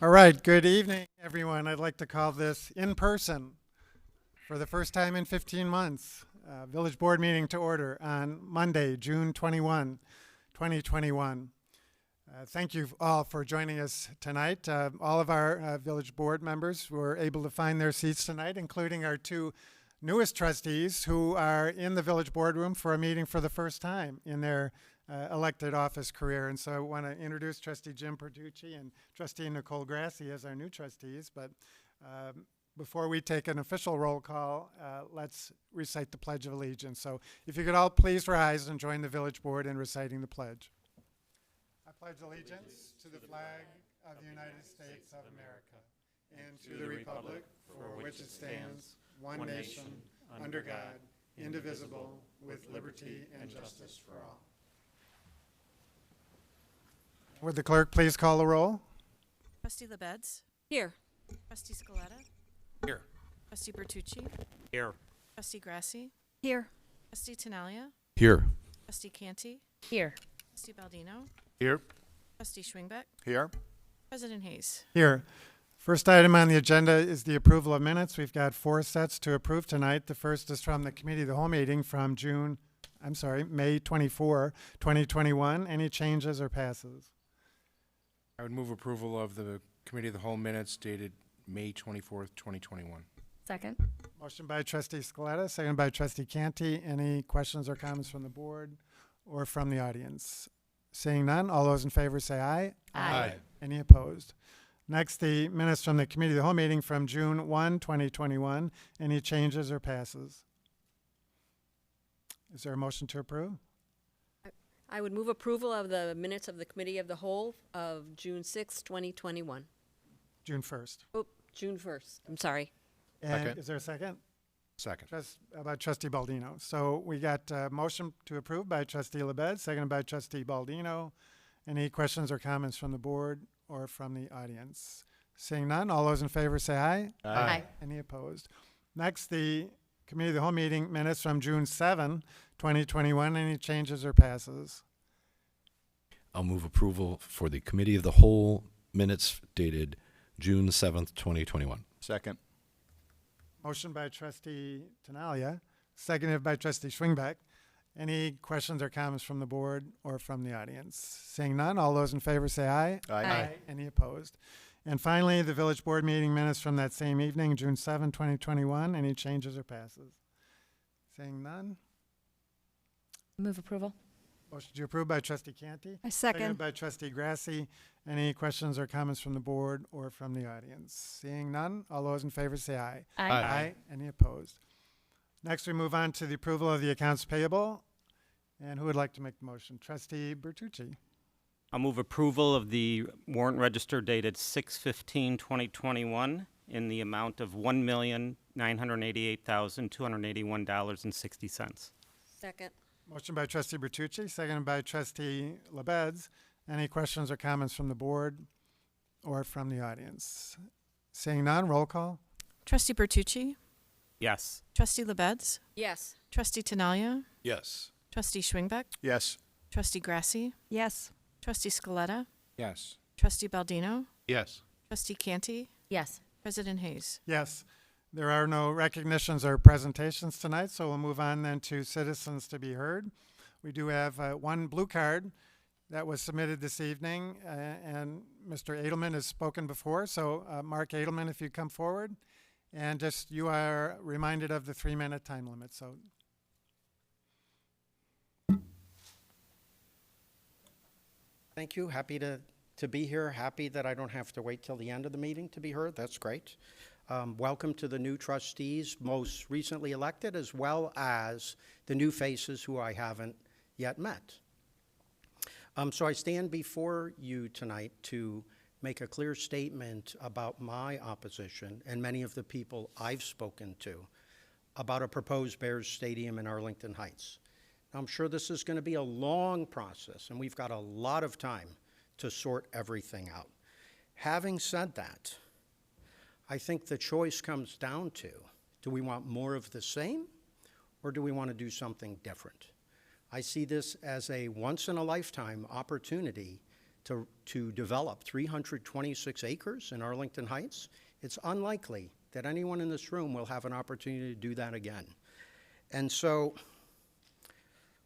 All right, good evening, everyone. I'd like to call this in person for the first time in 15 months. Village Board meeting to order on Monday, June 21, 2021. Thank you all for joining us tonight. All of our Village Board members were able to find their seats tonight, including our two newest trustees who are in the Village Boardroom for a meeting for the first time in their elected office career. And so I want to introduce Trustee Jim Pertucci and Trustee Nicole Grassi as our new trustees. But before we take an official roll call, let's recite the Pledge of Allegiance. So if you could all please rise and join the Village Board in reciting the pledge. I pledge allegiance to the flag of the United States of America and to the republic for which it stands, one nation, under God, indivisible, with liberty and justice for all. Would the clerk please call the roll? Trustee LaBedz? Here. Trustee Scaletta? Here. Trustee Bertucci? Here. Trustee Grassi? Here. Trustee Tinaglia? Here. Trustee Canty? Here. Trustee Baldino? Here. Trustee Schwingbeck? Here. President Hayes? Here. First item on the agenda is the approval of minutes. We've got 4 sets to approve tonight. The first is from the Committee of the Whole meeting from May 24, 2021. Any changes or passes? I would move approval of the Committee of the Whole minutes dated May 24th, 2021. Second. Motion by Trustee Scaletta, second by Trustee Canty. Any questions or comments from the board or from the audience? Seeing none, all those in favor say aye. Aye. Any opposed? Next, the minutes from the Committee of the Whole meeting from June 1, 2021. Any changes or passes? Is there a motion to approve? I would move approval of the minutes of the Committee of the Whole of June 6, 2021. June 1st. Oh, June 1st. I'm sorry. And Second. is there a second? Second. About Trustee Baldino. So we got a motion to approve by Trustee LaBedz, seconded by Trustee Baldino. Any questions or comments from the board or from the audience? Seeing none, all those in favor say aye. Aye. Any opposed? Next, the Committee of the Whole meeting minutes from June 7, 2021. Any changes or passes? I'll move approval for the Committee of the Whole minutes dated June 7th, 2021. Second. Motion by Trustee Tinaglia, seconded by Trustee Schwingbeck. Any questions or comments from the board or from the audience? Seeing none, all those in favor say aye. Aye. Any opposed? And finally, the Village Board meeting minutes from that same evening, June 7, 2021. Any changes or passes? Seeing none. Move approval. Motion to approve by Trustee Canty. I Seconded second. by Trustee Grassi. Any questions or comments from the board or from the audience? Seeing none, all those in favor say aye. Aye. Any opposed? Next, we move on to the approval of the accounts payable. And who would like to make the motion? Trustee Bertucci. I'll move approval of the warrant register dated 6/15/2021 in the amount of $1,988,281.60. Second. Motion by Trustee Bertucci, seconded by Trustee LaBedz. Any questions or comments from the board or from the audience? Seeing none, roll call. Trustee Bertucci? Yes. Trustee LaBedz? Yes. Trustee Tinaglia? Yes. Trustee Schwingbeck? Yes. Trustee Grassi? Yes. Trustee Scaletta? Yes. Trustee Baldino? Yes. Trustee Canty? Yes. President Hayes? Yes. There are no recognitions or presentations tonight, so we'll move on then to citizens to be heard. We do have one blue card that was submitted this evening, and Mr. Edelman has spoken before. So Mark Edelman, if you come forward, and just you are reminded of the 3-minute time limit. So. Thank you. Happy to be here. Happy that I don't have to wait till the end of the meeting to be heard. That's great. Welcome to the new trustees, most recently elected, as well as the new faces who I haven't yet met. So I stand before you tonight to make a clear statement about my opposition and many of the people I've spoken to about a proposed Bears Stadium in Arlington Heights. Now, I'm sure this is going to be a long process, and we've got a lot of time to sort everything out. Having said that, I think the choice comes down to, do we want more of the same, or do we want to do something different? I see this as a once-in-a-lifetime opportunity to develop 326 acres in Arlington Heights, it's unlikely that anyone in this room will have an opportunity to do that again. And so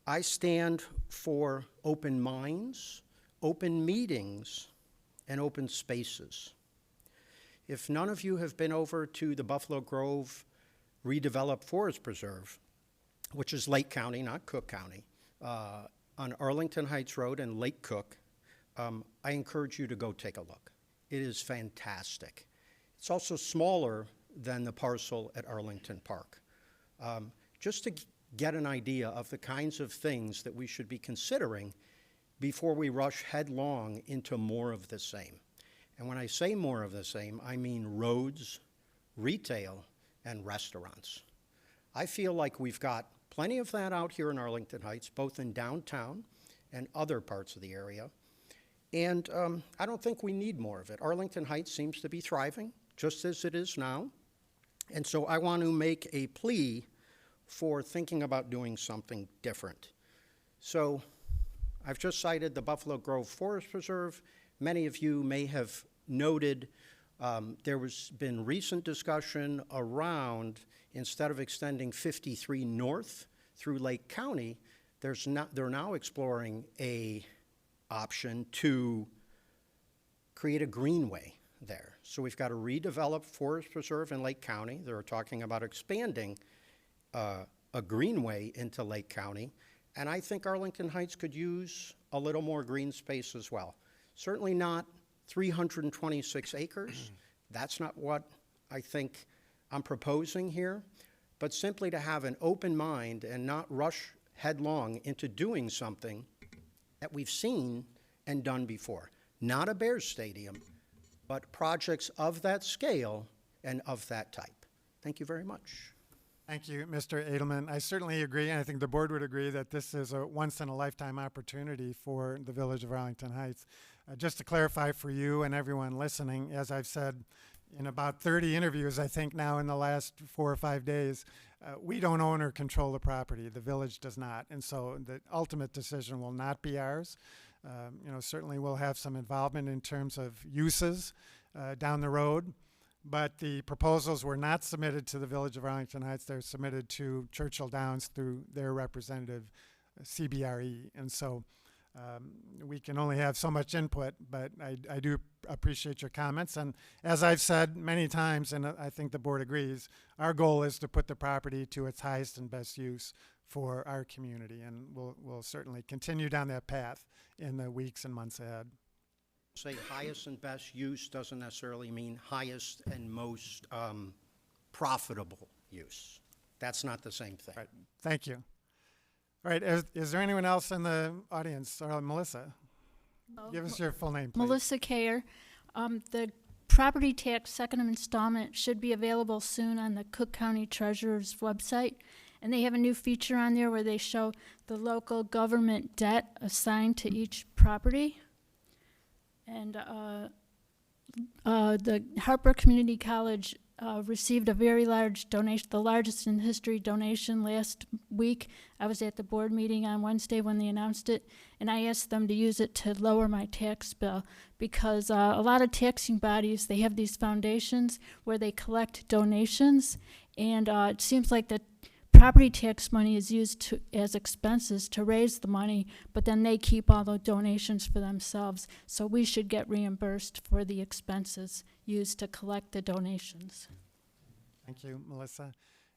I stand for open minds, open meetings, and open spaces. If none of you have been over to the Buffalo Grove redeveloped forest preserve, which is Lake County, not Cook County, on Arlington Heights Road and Lake Cook, I encourage you to go take a look. It is fantastic. It's also smaller than the parcel at Arlington Park. Just to get an idea of the kinds of things that we should be considering before we rush headlong into more of the same. And when I say more of the same, I mean roads, retail, and restaurants. I feel like we've got plenty of that out here in Arlington Heights, both in downtown and other parts of the area. And I don't think we need more of it. Arlington Heights seems to be thriving, just as it is now. And so I want to make a plea for thinking about doing something different. So I've just cited the Buffalo Grove Forest Preserve. Many of you may have noted there has been recent discussion around, instead of extending 53 north through Lake County, they're now exploring a option to create a greenway there. So we've got a redeveloped forest preserve in Lake County. They're talking about expanding a greenway into Lake County. And I think Arlington Heights could use a little more green space as well. Certainly not 326 acres. That's not what I think I'm proposing here. But simply to have an open mind and not rush headlong into doing something that we've seen and done before. Not a Bears stadium, but projects of that scale and of that type. Thank you very much. Thank you, Mr. Edelman. I certainly agree, and I think the board would agree that this is a once-in-a-lifetime opportunity for the village of Arlington Heights. Just to clarify for you and everyone listening, as I've said in about 30 interviews, I think now in the last 4 or 5 days, we don't own or control the property. The village does not, and so the ultimate decision will not be ours. Certainly we'll have some involvement in terms of uses down the road. But the proposals were not submitted to the Village of Arlington Heights. They're submitted to Churchill Downs through their representative, CBRE. And so we can only have so much input, but I do appreciate your comments. And as I've said many times, and I think the board agrees, our goal is to put the property to its highest and best use for our community. And we'll certainly continue down that path in the weeks and months ahead. Say highest and best use doesn't necessarily mean highest and most profitable use. That's not the same thing. Right. Thank you. All right. Is there anyone else in the audience? Melissa, give us your full name, please. Melissa Kayer. The property tax second installment should be available soon on the Cook County Treasurer's website. And they have a new feature on there where they show the local government debt assigned to each property. And the Harper Community College received a very large donation, the largest in history donation last week. I was at the board meeting on Wednesday when they announced it, and I asked them to use it to lower my tax bill because a lot of taxing bodies, they have these foundations where they collect donations, and it seems like the property tax money is used as expenses to raise the money, but then they keep all the donations for themselves. So we should get reimbursed for the expenses used to collect the donations. Thank you, Melissa.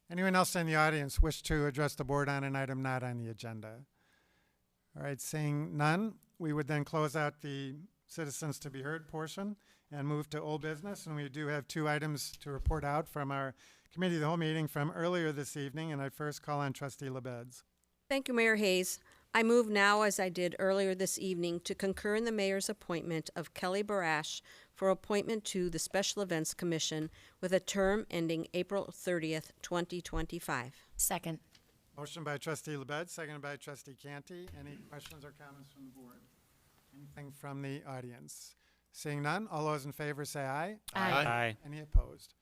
Anyone else in the audience wish to address the board on an item not on the agenda? All right, seeing none, we would then close out the citizens to be heard portion and move to old business. And we do have 2 items to report out from our Committee of the Whole meeting from earlier this evening, and I first call on Trustee LaBedz. Thank you, Mayor Hayes. I move now, as I did earlier this evening, to concur in the mayor's appointment of Kelly Barash for appointment to the Special Events Commission with a term ending April 30th, 2025. Second. Motion by Trustee LaBedz, seconded by Trustee Canty. Any questions or comments from the board? Anything from the audience? Seeing none, all those in favor say aye. Aye. Any opposed?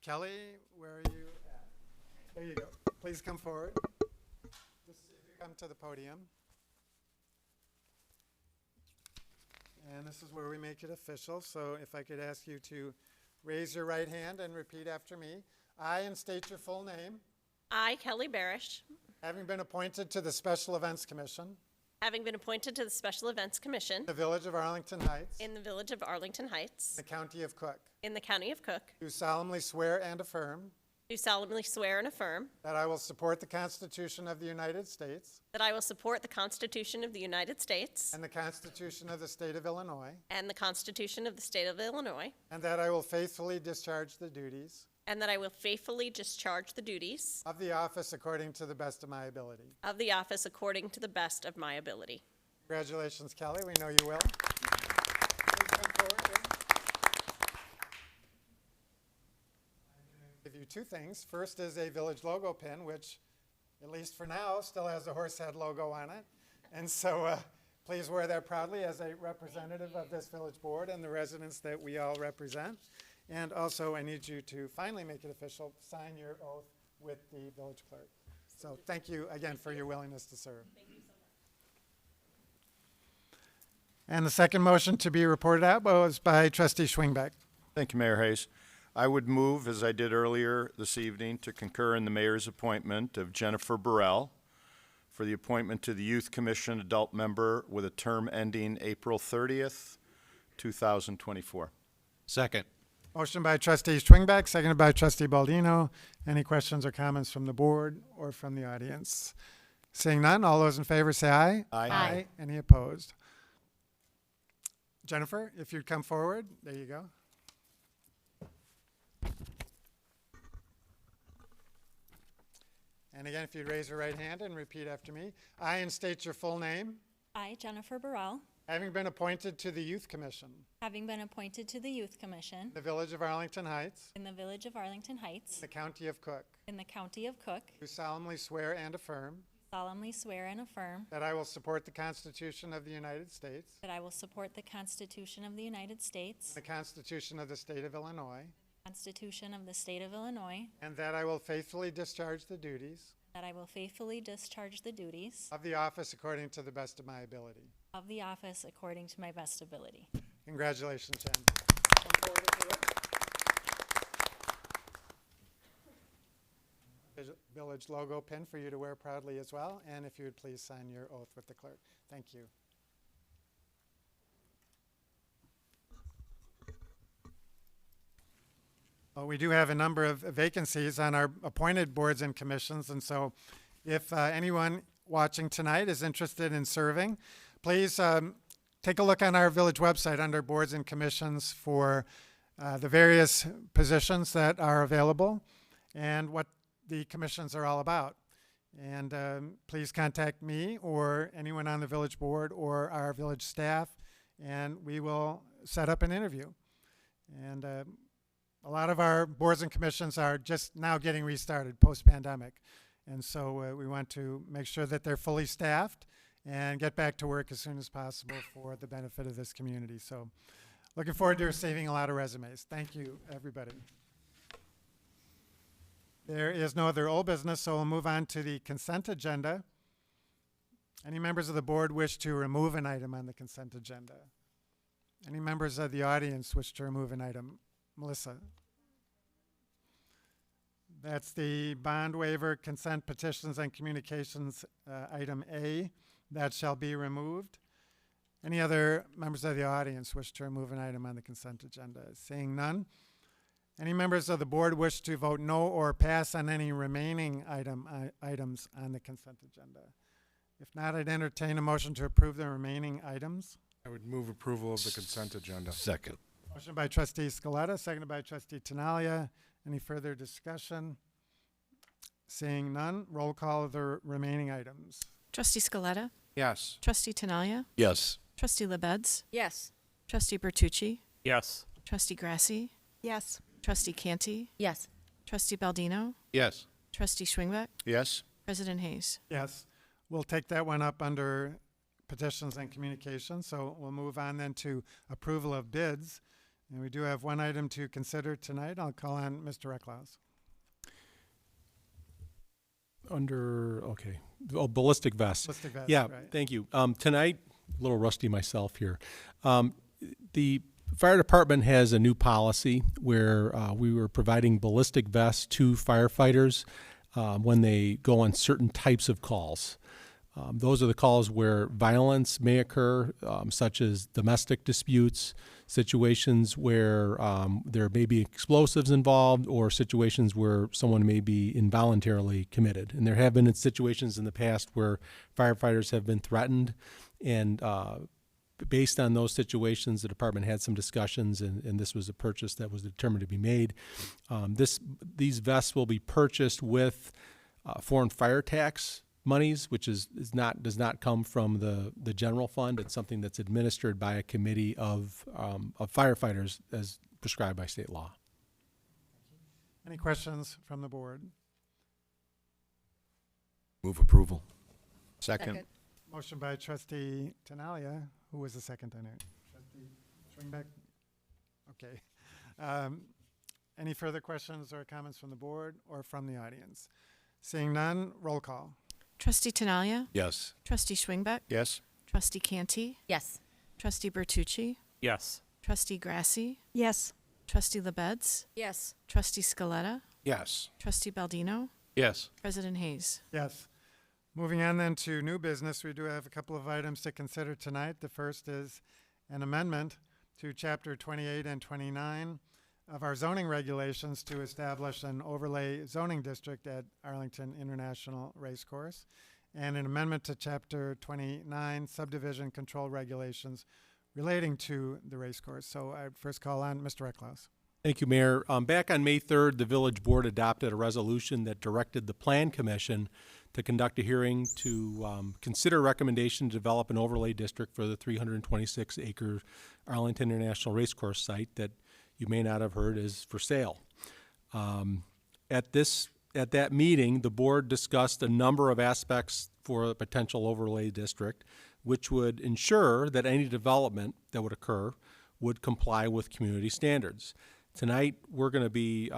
Kelly, where are you at? There you go. Please come forward. Just come to the podium. And this is where we make it official. So if I could ask you to raise your right hand and repeat after me. I, and state your full name, I, Kelly Barish, having been appointed to the Special Events Commission, having been appointed to the Special Events Commission the Village of Arlington Heights, in the Village of Arlington Heights, the County of Cook, in the County of Cook, do solemnly swear and affirm do solemnly swear and affirm that I will support the Constitution of the United States that I will support the Constitution of the United States and the Constitution of the State of Illinois, and the Constitution of the State of Illinois, and that I will faithfully discharge the duties and that I will faithfully discharge the duties of the office according to the best of my ability. of the office according to the best of my ability. Congratulations, Kelly. We know you will. Please come forward, please. Give you two things. First is a village logo pin, which, at least for now, still has a horse head logo on it. And so please wear that proudly as a representative of this village board and the residents that we all represent. And also, I need you to finally make it official, sign your oath with the village clerk. So thank you again for your willingness to serve. Thank you so much. And the second motion to be reported out was by Trustee Schwingbeck. Thank you, Mayor Hayes. I would move, as I did earlier this evening, to concur in the mayor's appointment of Jennifer Burrell for the appointment to the Youth Commission adult member with a term ending April 30th, 2024. Second. Motion by Trustee Schwingbeck, seconded by Trustee Baldino. Any questions or comments from the board or from the audience? Seeing none, all those in favor say aye. Aye. Any opposed? Jennifer, if you'd come forward, there you go. And again, if you'd raise your right hand and repeat after me. I, and state your full name, I, Jennifer Burrell, having been appointed to the Youth Commission, having been appointed to the Youth Commission the Village of Arlington Heights, in the Village of Arlington Heights, the County of Cook, in the County of Cook, do solemnly swear and affirm solemnly swear and affirm that I will support the Constitution of the United States, that I will support the Constitution of the United States, the Constitution of the State of Illinois, Constitution of the State of Illinois, and that I will faithfully discharge the duties that I will faithfully discharge the duties of the office according to the best of my ability. of the office according to my best ability. Congratulations, Jen. Come forward if you would. Village logo pin for you to wear proudly as well, and if you would please sign your oath with the clerk. Thank you. Well, we do have a number of vacancies on our appointed boards and commissions, and so if anyone watching tonight is interested in serving, please take a look on our village website under boards and commissions for the various positions that are available and what the commissions are all about. And please contact me or anyone on the village board or our village staff, and we will set up an interview. And a lot of our boards and commissions are just now getting restarted post-pandemic. And so we want to make sure that they're fully staffed and get back to work as soon as possible for the benefit of this community. So looking forward to receiving a lot of resumes. Thank you, everybody. There is no other old business, so we'll move on to the consent agenda. Any members of the board wish to remove an item on the consent agenda? Any members of the audience wish to remove an item? Melissa? That's the bond waiver, consent petitions, and communications, item A. That shall be removed. Any other members of the audience wish to remove an item on the consent agenda? Seeing none. Any members of the board wish to vote no or pass on any remaining items on the consent agenda? If not, I'd entertain a motion to approve the remaining items. I would move approval of the consent agenda. Second. Motion by Trustee Scaletta, seconded by Trustee Tinaglia. Any further discussion? Seeing none, roll call of the remaining items. Trustee Scaletta, Yes. Trustee Tinaglia, Yes. Trustee LaBedz, Yes. Trustee Bertucci, Yes. Trustee Grassi, Yes. Trustee Canty, Yes. Trustee Baldino, Yes. Trustee Schwingbeck, Yes. President Hayes. Yes, we'll take that one up under petitions and communications. So we'll move on then to approval of bids. And we do have one item to consider tonight. I'll call on Mr. Recklaus. Ballistic vests. Ballistic vests, Yeah, right. thank you. Tonight, a little rusty myself here. The fire department has a new policy where we were providing ballistic vests to firefighters when they go on certain types of calls. Those are the calls where violence may occur, such as domestic disputes, situations where there may be explosives involved, or situations where someone may be involuntarily committed. And there have been situations in the past where firefighters have been threatened, and based on those situations, the department had some discussions, and this was a purchase that was determined to be made. These vests will be purchased with foreign fire tax monies, which does not come from the general fund. It's something that's administered by a committee of firefighters as prescribed by state law. Any questions from the board? Move approval. Second. Motion by trustee Tinaglia. Who was the second on it? Trustee Schwingbeck? Okay. Any further questions or comments from the board or from the audience? Seeing none, roll call. Trustee Tinaglia? Yes. Trustee Schwingbeck? Yes. Trustee Canty? Yes. Trustee Bertucci? Yes. Trustee Grassi? Yes. Trustee LaBedz? Yes. Trustee Scaletta? Yes. Trustee Baldino? Yes. President Hayes? Yes. Moving on then to new business, we do have a couple of items to consider tonight. The first is an amendment to Chapter 28 and 29 of our zoning regulations to establish an overlay zoning district at Arlington International Racecourse, and an amendment to Chapter 29 subdivision control regulations relating to the racecourse. So I'd first call on Mr. Ecklouse. Thank you, Mayor. Back on May 3rd, the Village Board adopted a resolution that directed the Plan Commission to conduct a hearing to consider recommendation to develop an overlay district for the 326-acre Arlington International Racecourse site that you may not have heard is for sale. At that meeting, the board discussed a number of aspects for a potential overlay district, which would ensure that any development that would occur would comply with community standards. Tonight, we're going to be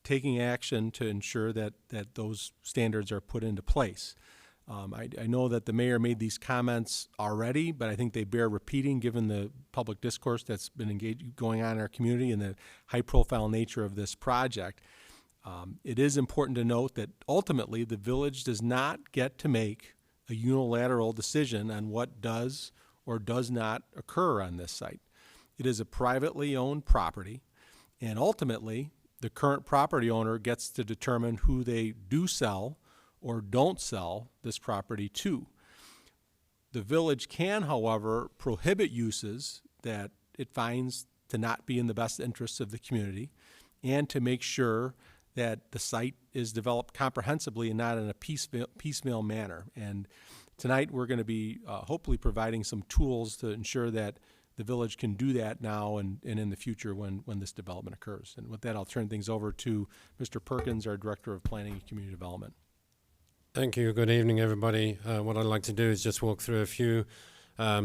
taking action to ensure that those standards are put into place. I know that the mayor made these comments already, but I think they bear repeating given the public discourse that's been going on in our community and the high-profile nature of this project. It is important to note that ultimately the village does not get to make a unilateral decision on what does or does not occur on this site. It is a privately owned property, and ultimately the current property owner gets to determine who they do sell or don't sell this property to. The village can, however, prohibit uses that it finds to not be in the best interests of the community, and to make sure that the site is developed comprehensively and not in a piecemeal manner. And tonight we're going to be hopefully providing some tools to ensure that the village can do that now and in the future when this development occurs. And with that, I'll turn things over to Mr. Perkins, our Director of Planning and Community Development. Thank you. Good evening, everybody. What I'd like to do is just walk through a few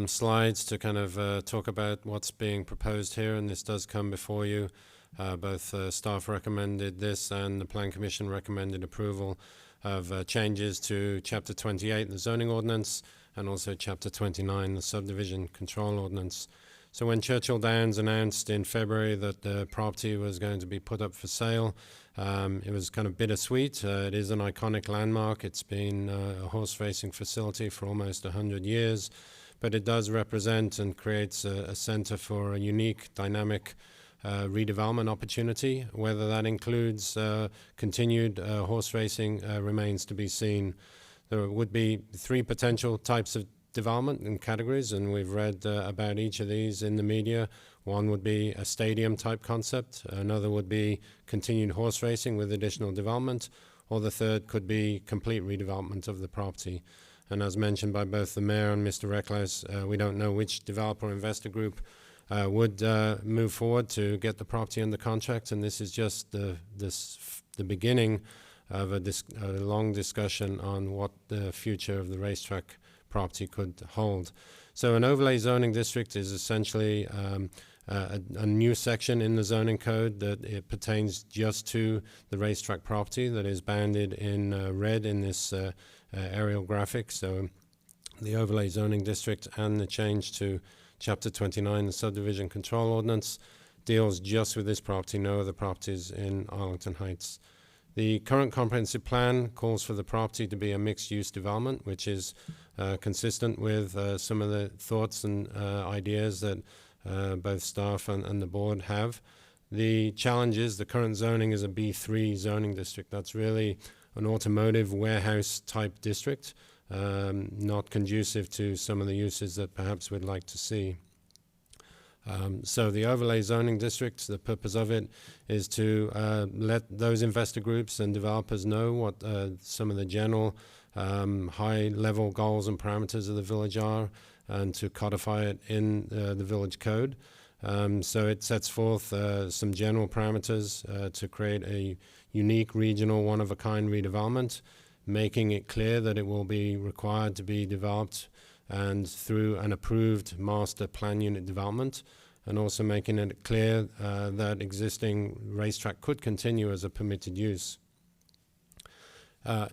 slides to kind of talk about what's being proposed here, and this does come before you. Both staff recommended this and the Plan Commission recommended approval of changes to Chapter 28, the zoning ordinance, and also Chapter 29, the subdivision control ordinance. So when Churchill Downs announced in February that the property was going to be put up for sale, it was kind of bittersweet. It is an iconic landmark. It's been a horse racing facility for almost 100 years, but it does represent and creates a center for a unique, dynamic redevelopment opportunity. Whether that includes continued horse racing remains to be seen. There would be three potential types of development and categories, and we've read about each of these in the media. One would be a stadium type concept, another would be continued horse racing with additional development, or the third could be complete redevelopment of the property. And as mentioned by both the mayor and Mr. Reckless, we don't know which developer or investor group would move forward to get the property under contract, and this is just the beginning of a long discussion on what the future of the racetrack property could hold. So an overlay zoning district is essentially a new section in the zoning code that it pertains just to the racetrack property that is bounded in red in this aerial graphic. So the overlay zoning district and the change to Chapter 29, the Subdivision Control Ordinance, deals just with this property, no other properties in Arlington Heights. The current comprehensive plan calls for the property to be a mixed-use development, which is consistent with some of the thoughts and ideas that both staff and the board have. The challenge is the current zoning is a B3 zoning district. That's really an automotive warehouse type district, not conducive to some of the uses that perhaps we'd like to see. So the overlay zoning district, the purpose of it is to let those investor groups and developers know what some of the general high-level goals and parameters of the village are, and to codify it in the village code. So it sets forth some general parameters to create a unique regional one-of-a-kind redevelopment, making it clear that it will be required to be developed and through an approved master plan unit development, and also making it clear that existing racetrack could continue as a permitted use.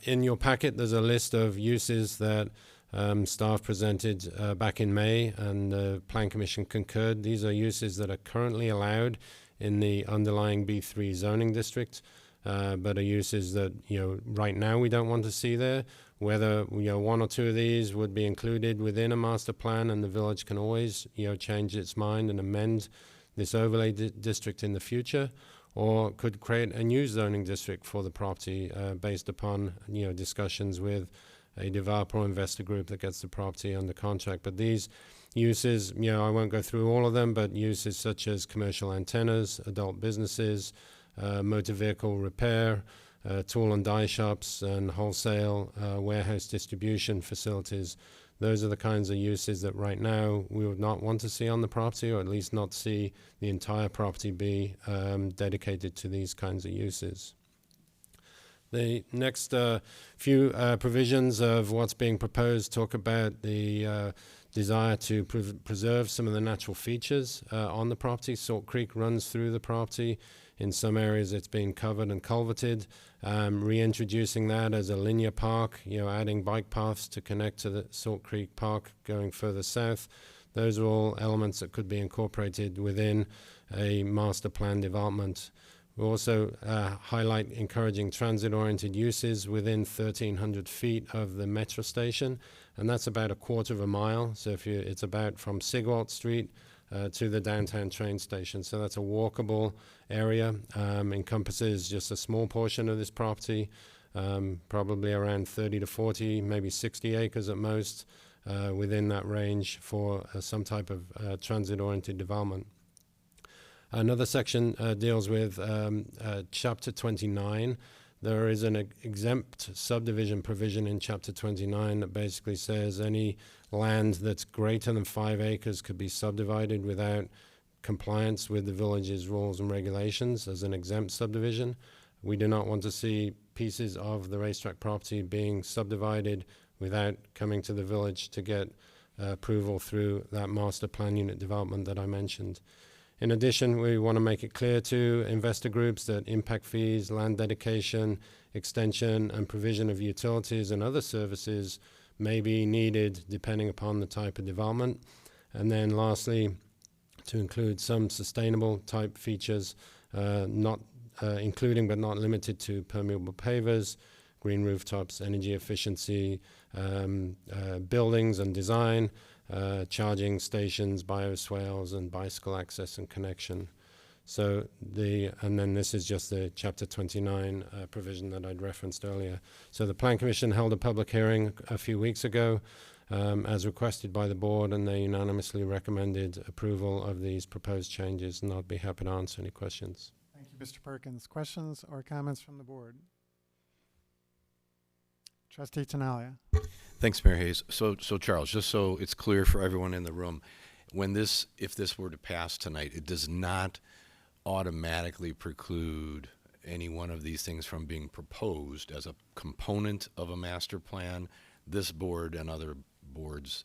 In your packet, there's a list of uses that staff presented back in May, and the Plan Commission concurred. These are uses that are currently allowed in the underlying B3 zoning district, but are uses that right now we don't want to see there. Whether one or two of these would be included within a master plan, and the village can always change its mind and amend this overlay district in the future, or could create a new zoning district for the property based upon discussions with a developer or investor group that gets the property under contract. But these uses, I won't go through all of them, but uses such as commercial antennas, adult businesses, motor vehicle repair, tool and die shops, and wholesale warehouse distribution facilities. Those are the kinds of uses that right now we would not want to see on the property, or at least not see the entire property be dedicated to these kinds of uses. The next few provisions of what's being proposed talk about the desire to preserve some of the natural features on the property. Salt Creek runs through the property. In some areas it's been covered and culverted, reintroducing that as a linear park, adding bike paths to connect to the Salt Creek Park going further south. Those are all elements that could be incorporated within a master plan development. We also highlight encouraging transit-oriented uses within 1,300 feet of the metro station, and that's about a quarter of a mile. So it's about from Sigwalt Street to the downtown train station. So that's a walkable area, encompasses just a small portion of this property, probably around 30 to 40, maybe 60 acres at most, within that range for some type of transit-oriented development. Another section deals with Chapter 29. There is an exempt subdivision provision in Chapter 29 that basically says any land that's greater than 5 acres could be subdivided without compliance with the village's rules and regulations as an exempt subdivision. We do not want to see pieces of the racetrack property being subdivided without coming to the village to get approval through that master plan unit development that I mentioned. In addition, we want to make it clear to investor groups that impact fees, land dedication, extension, and provision of utilities and other services may be needed depending upon the type of development. And then lastly, to include some sustainable type features, including but not limited to permeable pavers, green rooftops, energy efficiency, buildings and design, charging stations, bioswales, and bicycle access and connection. So and then this is just the Chapter 29 provision that I'd referenced earlier. So the Plan Commission held a public hearing a few weeks ago as requested by the board, and they unanimously recommended approval of these proposed changes, and I'd be happy to answer any questions. Thank you, Mr. Perkins. Questions or comments from the board? Trustee Tinaglia. Thanks, Mayor Hayes. So Charles, just so it's clear for everyone in the room, if this were to pass tonight, it does not automatically preclude any one of these things from being proposed as a component of a master plan. This board and other boards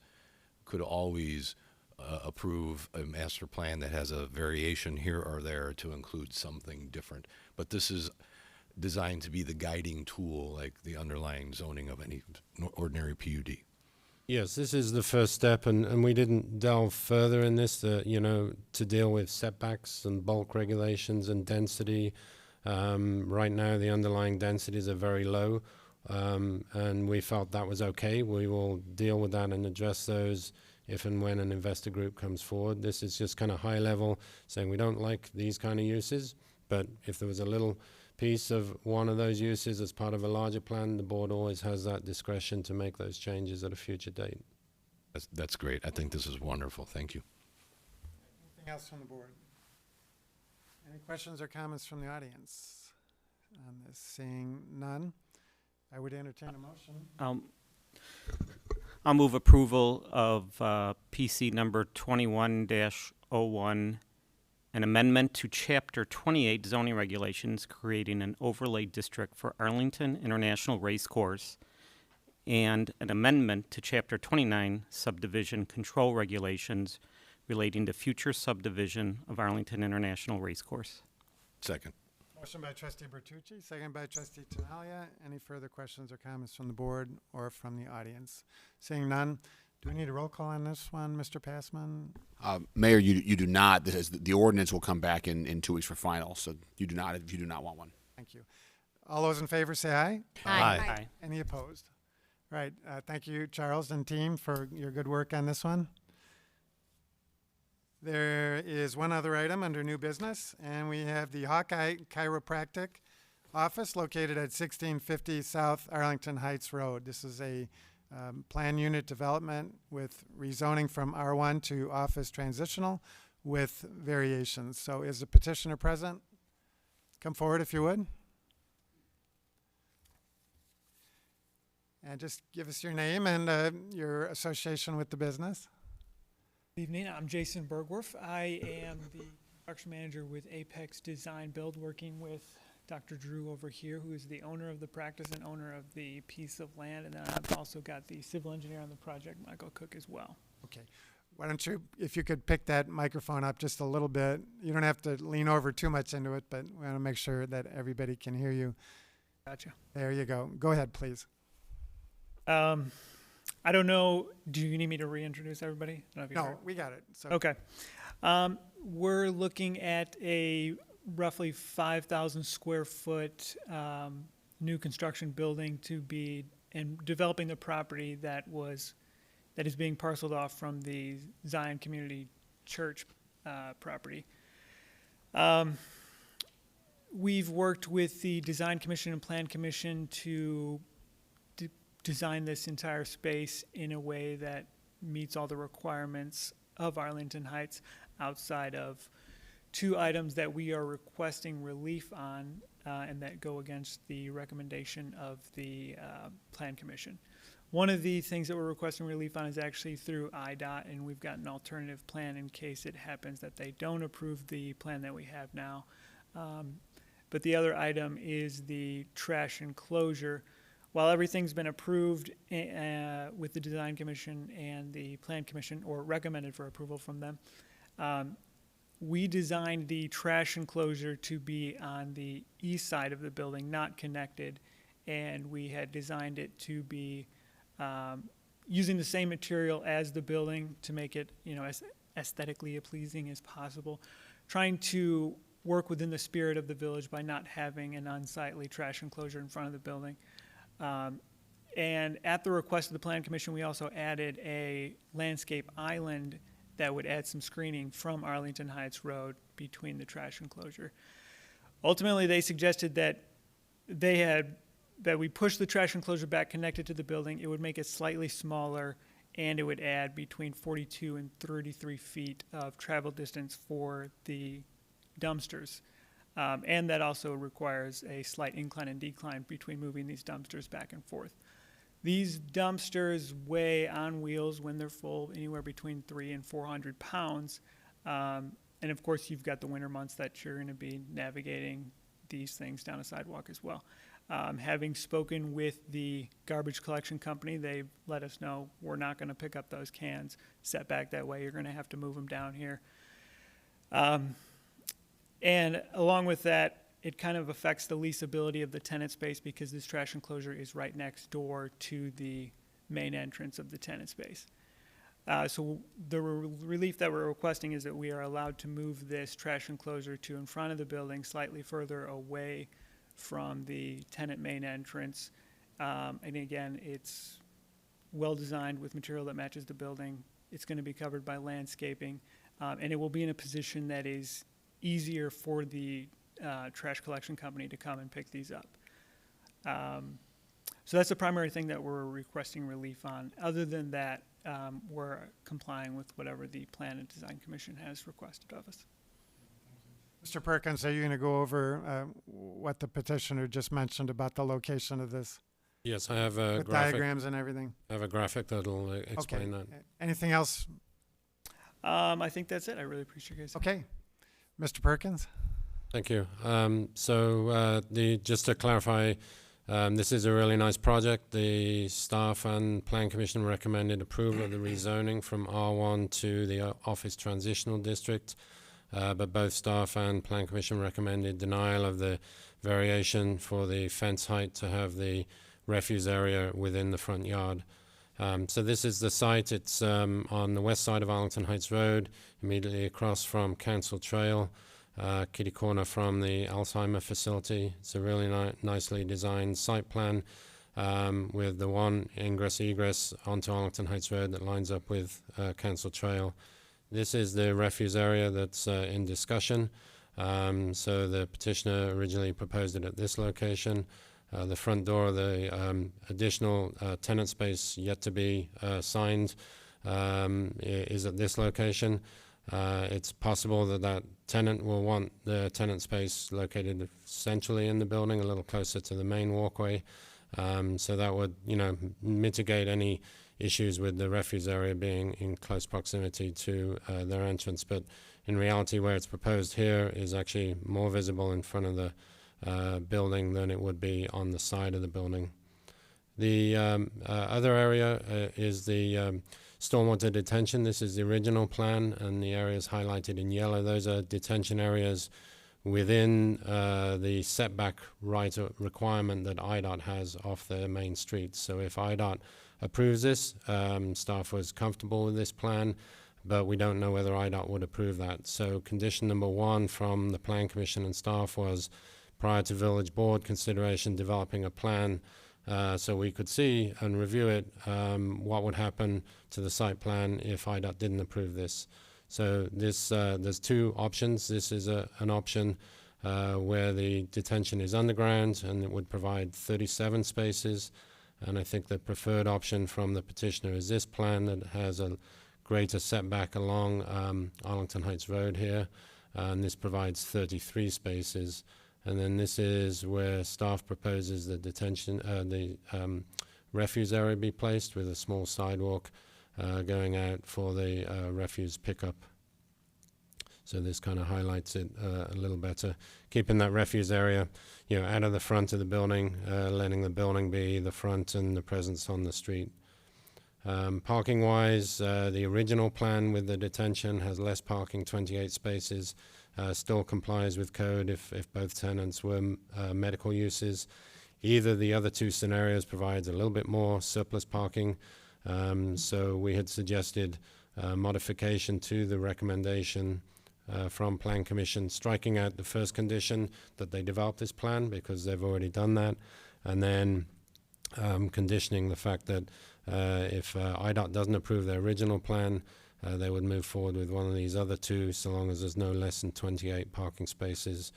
could always approve a master plan that has a variation here or there to include something different. But this is designed to be the guiding tool, like the underlying zoning of any ordinary PUD. Yes, this is the first step, and we didn't delve further in this, to deal with setbacks and bulk regulations and density. Right now, the underlying densities are very low, and we felt that was okay. We will deal with that and address those if and when an investor group comes forward. This is just kind of high level, saying we don't like these kind of uses, but if there was a little piece of one of those uses as part of a larger plan, the board always has that discretion to make those changes at a future date. That's great. I think this is wonderful. Thank you. Anything else from the board? Any questions or comments from the audience on this? Seeing none, I would entertain a motion. I'll move approval of PC number 21-01, an amendment to Chapter 28 zoning regulations creating an overlay district for Arlington International Race Course, and an amendment to Chapter 29 subdivision control regulations relating to future subdivision of Arlington International Race Course. Second. Motion by trustee Bertucci, second by trustee Tinaglia. Any further questions or comments from the board or from the audience? Seeing none, do we need a roll call on this one, Mr. Passman? Mayor, you do not. The ordinance will come back in 2 weeks for final, so you do not if you do not want one. Thank you. All those in favor say aye. Aye. Aye. Any opposed? Right. Thank you, Charles and team, for your good work on this one. There is one other item under new business, and we have the Hawkeye Chiropractic office located at 1650 South Arlington Heights Road. This is a plan unit development with rezoning from R1 to office transitional with variations. So is the petitioner present? Come forward if you would. And just give us your name and your association with the business. Good evening, I'm Jason Bergwerf. I am the construction manager with Apex Design Build, working with Dr. Drew over here, who is the owner of the practice and owner of the piece of land. And then I've also got the civil engineer on the project, Michael Cook, as well. Okay. Why don't you, if you could pick that microphone up just a little bit. You don't have to lean over too much into it, but we want to make sure that everybody can hear you. Gotcha. There you go. Go ahead, please. I don't know, do you need me to reintroduce everybody? I don't know if you No, heard. we got it. So Okay. We're looking at a roughly 5,000 square foot new construction building to be, and developing the property that is being parceled off from the Zion Community Church property. We've worked with the Design Commission and Plan Commission to design this entire space in a way that meets all the requirements of Arlington Heights, outside of 2 items that we are requesting relief on and that go against the recommendation of the Plan Commission. One of the things that we're requesting relief on is actually through IDOT, and we've got an alternative plan in case it happens that they don't approve the plan that we have now. But the other item is the trash enclosure. While everything's been approved with the Design Commission and the Plan Commission, or recommended for approval from them, we designed the trash enclosure to be on the east side of the building, not connected, and we had designed it to be using the same material as the building to make it, as aesthetically pleasing as possible, trying to work within the spirit of the village by not having an unsightly trash enclosure in front of the building. And at the request of the Plan Commission, we also added a landscape island that would add some screening from Arlington Heights Road between the trash enclosure. Ultimately, they suggested that we push the trash enclosure back connected to the building. It would make it slightly smaller, and it would add between 42 and 33 feet of travel distance for the dumpsters. And that also requires a slight incline and decline between moving these dumpsters back and forth. These dumpsters weigh on wheels, when they're full, anywhere between 300 and 400 pounds. And of course, you've got the winter months that you're going to be navigating these things down a sidewalk as well. Having spoken with the garbage collection company, they let us know we're not going to pick up those cans set back that way. You're going to have to move them down here. And along with that, it kind of affects the leasability of the tenant space, because this trash enclosure is right next door to the main entrance of the tenant space. So the relief that we're requesting is that we are allowed to move this trash enclosure to in front of the building, slightly further away from the tenant main entrance. And again, it's well-designed with material that matches the building. It's going to be covered by landscaping, and it will be in a position that is easier for the trash collection company to come and pick these up. So that's the primary thing that we're requesting relief on. Other than that, we're complying with whatever the Plan and Design Commission has requested of us. Mr. Perkins, are you going to go over what the petitioner just mentioned about the location of this? Yes, I have a with graphic. diagrams and everything? I have a graphic that'll explain that. Anything else? I think that's it. I really appreciate you guys. Okay. Mr. Perkins? Thank you. Just to clarify, this is a really nice project. The staff and Plan Commission recommended approval of the rezoning from R1 to the Office Transitional District, but both staff and Plan Commission recommended denial of the variation for the fence height to have the refuse area within the front yard. So this is the site. It's on the west side of Arlington Heights Road, immediately across from Council Trail, kitty corner from the Alzheimer facility. It's a really nicely designed site plan with the one ingress-egress onto Arlington Heights Road that lines up with Council Trail. This is the refuse area that's in discussion. So the petitioner originally proposed it at this location. The front door of the additional tenant space yet to be signed is at this location. It's possible that that tenant will want the tenant space located centrally in the building, a little closer to the main walkway. So that would, mitigate any issues with the refuse area being in close proximity to their entrance. But in reality, where it's proposed here is actually more visible in front of the building than it would be on the side of the building. The other area is the stormwater detention. This is the original plan, and the areas highlighted in yellow, those are detention areas within the setback right requirement that IDOT has off the main street. So if IDOT approves this, staff was comfortable with this plan, but we don't know whether IDOT would approve that. So condition number 1 from the Plan Commission and staff was prior to Village Board consideration developing a plan so we could see and review it, what would happen to the site plan if IDOT didn't approve this. So this, there's 2 options. This is an option where the detention is underground and it would provide 37 spaces. And I think the preferred option from the petitioner is this plan that has a greater setback along Arlington Heights Road here. And this provides 33 spaces. And then this is where staff proposes the detention, refuse area be placed with a small sidewalk going out for the refuse pickup. So this kind of highlights it a little better, keeping that refuse area, out of the front of the building, letting the building be the front and the presence on the street. Parking-wise, the original plan with the detention has less parking, 28 spaces. Still complies with code if both tenants were medical uses. Either the other 2 scenarios provides a little bit more surplus parking. So we had suggested modification to the recommendation from Plan Commission, striking out the first condition that they develop this plan because they've already done that, and then conditioning the fact that if IDOT doesn't approve their original plan, they would move forward with one of these other 2 so long as there's no less than 28 parking spaces,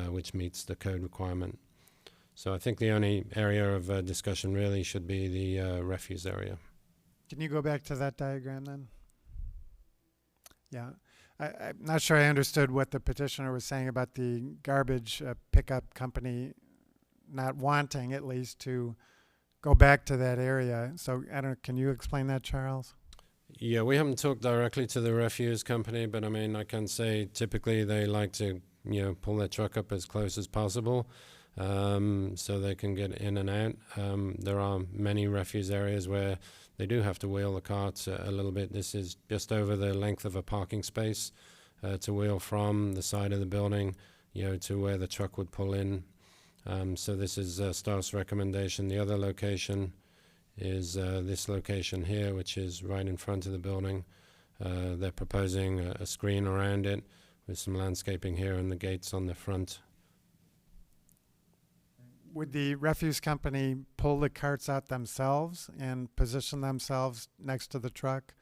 which meets the code requirement. So I think the only area of discussion really should be the refuse area. Can you go back to that diagram then? Yeah. I'm not sure I understood what the petitioner was saying about the garbage pickup company not wanting, at least, to go back to that area. So can you explain that, Charles? Yeah, we haven't talked directly to the refuse company, but I can say typically they like to, pull their truck up as close as possible so they can get in and out. There are many refuse areas where they do have to wheel the carts a little bit. This is just over the length of a parking space to wheel from the side of the building, to where the truck would pull in. So this is staff's recommendation. The other location is this location here, which is right in front of the building. They're proposing a screen around it with some landscaping here and the gates on the front. Would the refuse company pull the carts out themselves and position themselves next to the truck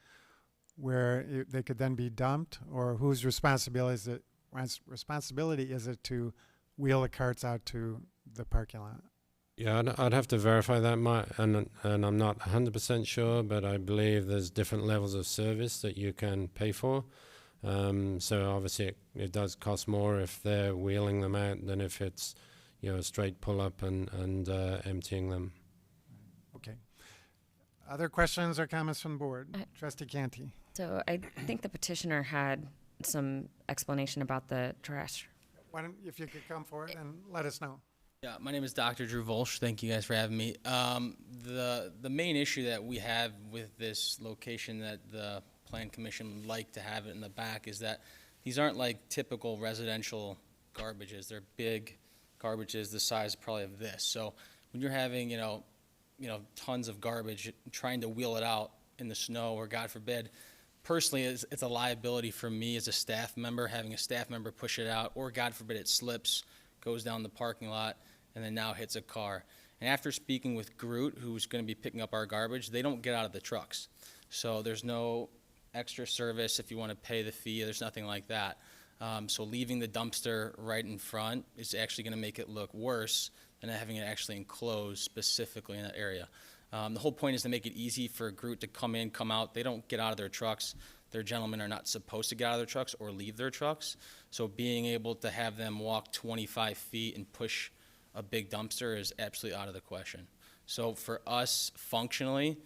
where they could then be dumped? Or whose responsibility is it to wheel the carts out to the parking lot? Yeah, I'd have to verify that, and I'm not 100% sure, but I believe there's different levels of service that you can pay for. So obviously it does cost more if they're wheeling them out than if it's, you know, a straight pull-up and emptying them. Okay. Other questions or comments from the board? Trustee Canty. So I think the petitioner had some explanation about the trash. Why don't, if you could come forward and let us know. Yeah, my name is Dr. Drew Volsch. Thank you guys for having me. The main issue that we have with this location that the Plan Commission would like to have it in the back is that these aren't like typical residential garbages. They're big garbages the size probably of this. So when you're having, you know, tons of garbage, trying to wheel it out in the snow or God forbid, personally it's a liability for me as a staff member, having a staff member push it out, or God forbid it slips, goes down the parking lot, and then now hits a car. And after speaking with Groot, who's going to be picking up our garbage, they don't get out of the trucks. So there's no extra service if you want to pay the fee. There's nothing like that. So leaving the dumpster right in front is actually going to make it look worse than having it actually enclosed specifically in that area. The whole point is to make it easy for Groot to come in, come out. They don't get out of their trucks. Their gentlemen are not supposed to get out of their trucks or leave their trucks. So being able to have them walk 25 feet and push a big dumpster is absolutely out of the question. So for us, functionally,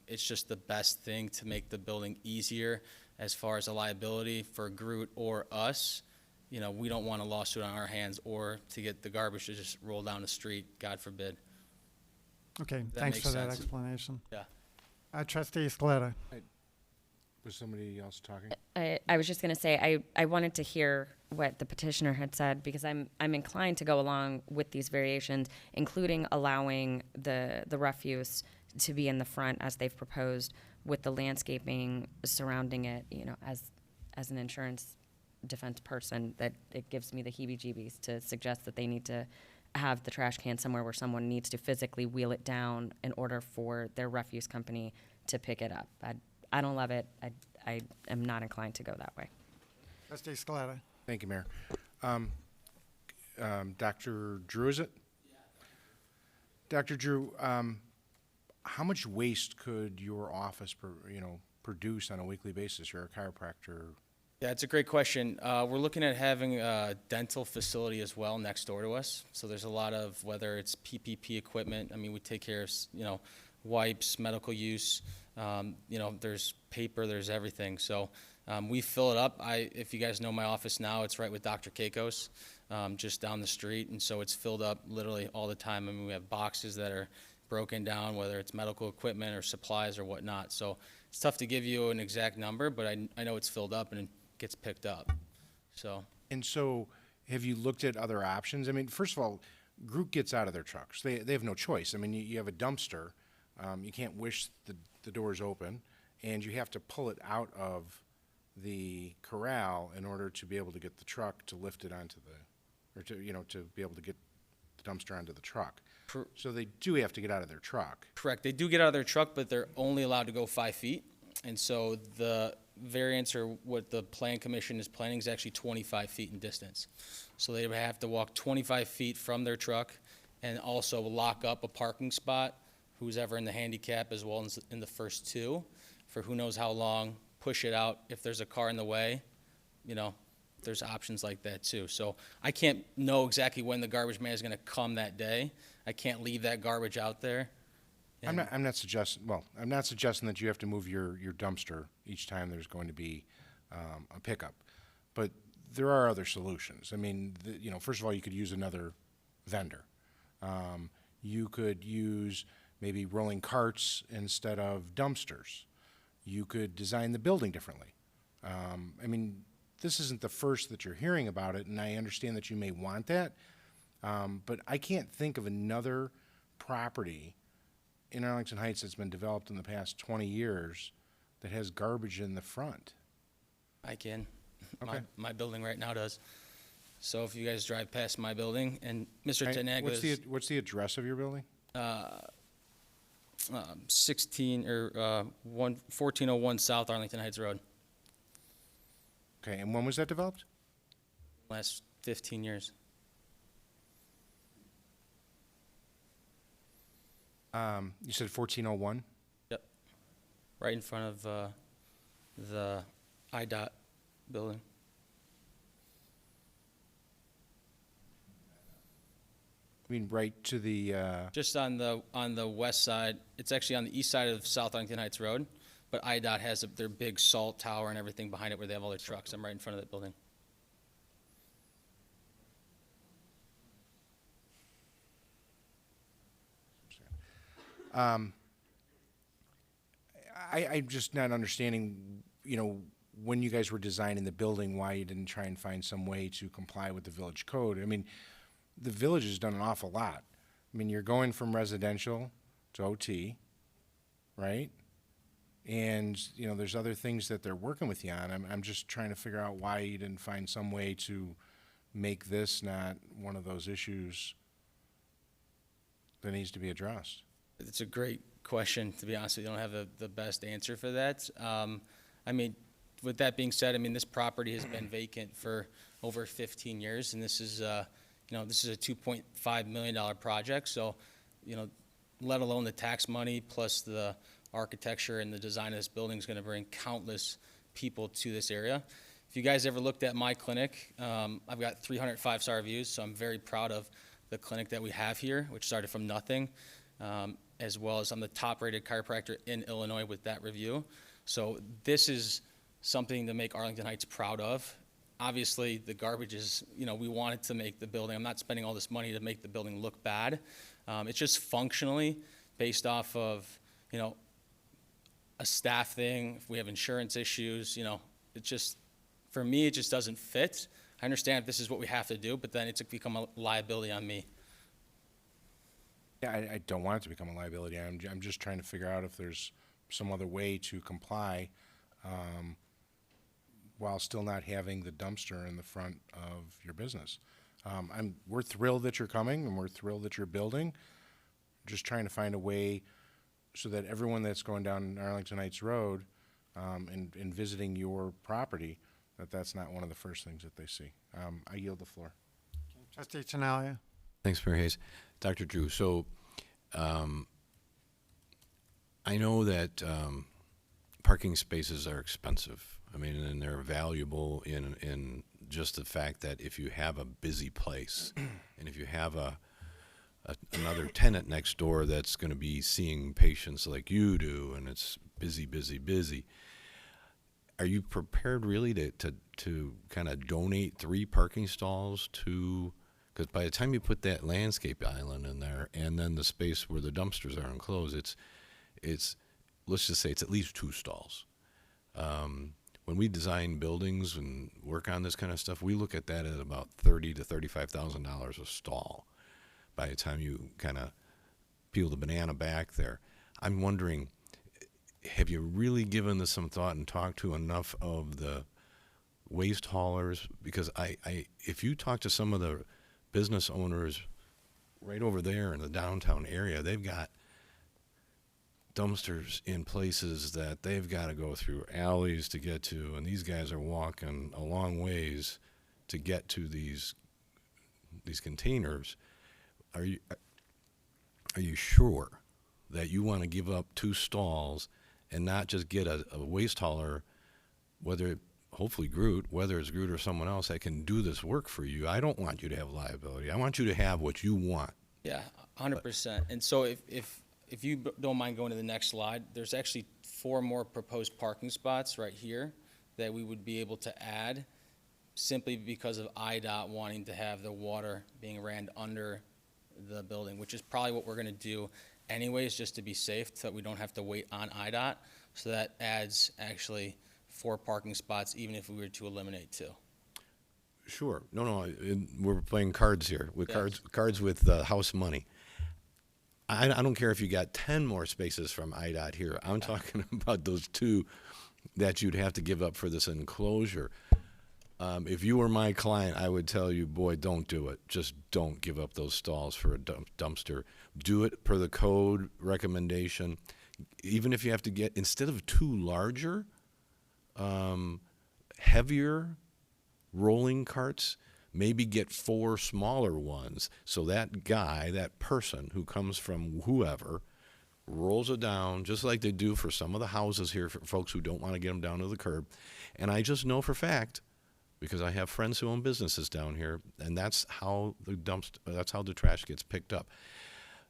it's just the best thing to make the building easier as far as a liability for Groot or us. You know, we don't want a lawsuit on our hands or to get the garbage to just roll down the street, God forbid. Okay, That thanks makes for that sense. explanation. Yeah. Trustee Scaletta. Was somebody else talking? I was just going to say I wanted to hear what the petitioner had said because I'm inclined to go along with these variations, including allowing the refuse to be in the front as they've proposed, with the landscaping surrounding it. You know, as an insurance defense person, that it gives me the heebie-jeebies to suggest that they need to have the trash can somewhere where someone needs to physically wheel it down in order for their refuse company to pick it up. I don't love it. I am not inclined to go that way. Trustee Scaletta. Thank you, Mayor. Dr. Drew, is it? Yeah. Dr. Drew, how much waste could your office, produce on a weekly basis? You're a chiropractor. Yeah, it's a great question. We're looking at having a dental facility as well next door to us. So there's a lot of, whether it's PPP equipment, I mean, we take care of, wipes, medical use, there's paper, there's everything. So we fill it up. If you guys know my office now, it's right with Dr. Keiko's, just down the street. And so it's filled up literally all the time. I mean, we have boxes that are broken down, whether it's medical equipment or supplies or whatnot. So it's tough to give you an exact number, but I know it's filled up and it gets picked up. And so have you looked at other options? I mean, first of all, Groot gets out of their trucks. They have no choice. I mean, you have a dumpster. You can't wish the doors open, and you have to pull it out of the corral in order to be able to get the truck to lift it onto to be able to get the dumpster onto the truck. So they do have to get out of their truck. Correct. They do get out of their truck, but they're only allowed to go 5 feet. And so the variance, or what the Plan Commission is planning, is actually 25 feet in distance. So they would have to walk 25 feet from their truck and also lock up a parking spot, who's ever in the handicap, as well as in the first two, for who knows how long, push it out. If there's a car in the way, there's options like that too. So I can't know exactly when the garbage man is going to come that day. I can't leave that garbage out there. I'm not suggesting that you have to move your dumpster each time there's going to be a pickup, but there are other solutions. I mean, first of all, you could use another vendor. You could use maybe rolling carts instead of dumpsters. You could design the building differently. I mean, this isn't the first that you're hearing about it, and I understand that you may want that, but I can't think of another property in Arlington Heights that's been developed in the past 20 years that has garbage in the front? I can. Okay. My building right now does. So if you guys drive past my building, and Mr. Tinaglia, What's the address of your building? 1401 South Arlington Heights Road. Okay, and when was that developed? Last 15 years. You said 1401? Yep. Right in front of the IDOT building. I mean, right to the, Just on the west side. It's actually on the east side of South Arlington Heights Road, but IDOT has their big salt tower and everything behind it where they have all their trucks. I'm right in front of that building. I'm just not understanding, when you guys were designing the building, why you didn't try and find some way to comply with the village code. I mean, the village has done an awful lot. I mean, you're going from residential to OT, right? And, there's other things that they're working with you on. I'm just trying to figure out why you didn't find some way to make this not one of those issues that needs to be addressed. It's a great question, to be honest with you. I don't have the best answer for that. I mean, with that being said, this property has been vacant for over 15 years, and this is a $2.5 million project. So, let alone the tax money plus the architecture and the design of this building is going to bring countless people to this area. If you guys ever looked at my clinic, I've got 300 5-star reviews, so I'm very proud of the clinic that we have here, which started from nothing. As well as I'm the top-rated chiropractor in Illinois with that review. So this is something to make Arlington Heights proud of. Obviously, the garbage is, we wanted to make the building. I'm not spending all this money to make the building look bad. It's just functionally based off of, a staff thing. If we have insurance issues, it just, for me, it just doesn't fit. I understand if this is what we have to do, but then it's become a liability on me. Yeah, I don't want it to become a liability. I'm just trying to figure out if there's some other way to comply while still not having the dumpster in the front of your business. We're thrilled that you're coming, and we're thrilled that you're building. Just trying to find a way so that everyone that's going down Arlington Heights Road and visiting your property, that's not one of the first things that they see. I yield the floor. Trustee Tinaglia. Thanks, Mayor Hayes. Dr. Drew, so I know that parking spaces are expensive. And they're valuable in just the fact that if you have a busy place and if you have another tenant next door that's going to be seeing patients like you do and it's busy, busy, busy, are you prepared really to kind of donate 3 parking stalls to? Because by the time you put that landscape island in there and then the space where the dumpsters are enclosed, it's let's just say it's at least 2 stalls. When we design buildings and work on this kind of stuff, we look at that at about $30,000 to $35,000 a stall. By the time you kind of peel the banana back there, I'm wondering, have you really given this some thought and talked to enough of the waste haulers? Because if you talk to some of the business owners right over there in the downtown area, they've got dumpsters in places that they've got to go through alleys to get to, and these guys are walking a long ways to get to these containers. Are you sure that you want to give up 2 stalls and not just get a waste hauler, hopefully Groot, whether it's Groot or someone else that can do this work for you? I don't want you to have liability. I want you to have what you want. Yeah, 100%. And so if you don't mind going to the next slide, there's actually 4 more proposed parking spots right here that we would be able to add simply because of IDOT wanting to have the water being ran under the building, which is probably what we're going to do anyways, just to be safe so that we don't have to wait on IDOT. So that adds actually 4 parking spots, even if we were to eliminate 2. Sure. No, we're playing cards here with Yes. cards with house money. I don't care if you got 10 more spaces from IDOT here. I'm talking about those 2 that you'd have to give up for this enclosure. If you were my client, I would tell you, boy, don't do it. Just don't give up those stalls for a dumpster. Do it per the code recommendation. Even if you have to get, instead of 2 larger, heavier rolling carts, maybe get 4 smaller ones. So that guy, that person who comes from whoever, rolls it down just like they do for some of the houses here for folks who don't want to get them down to the curb. And I just know for fact, because I have friends who own businesses down here, and that's how the trash gets picked up.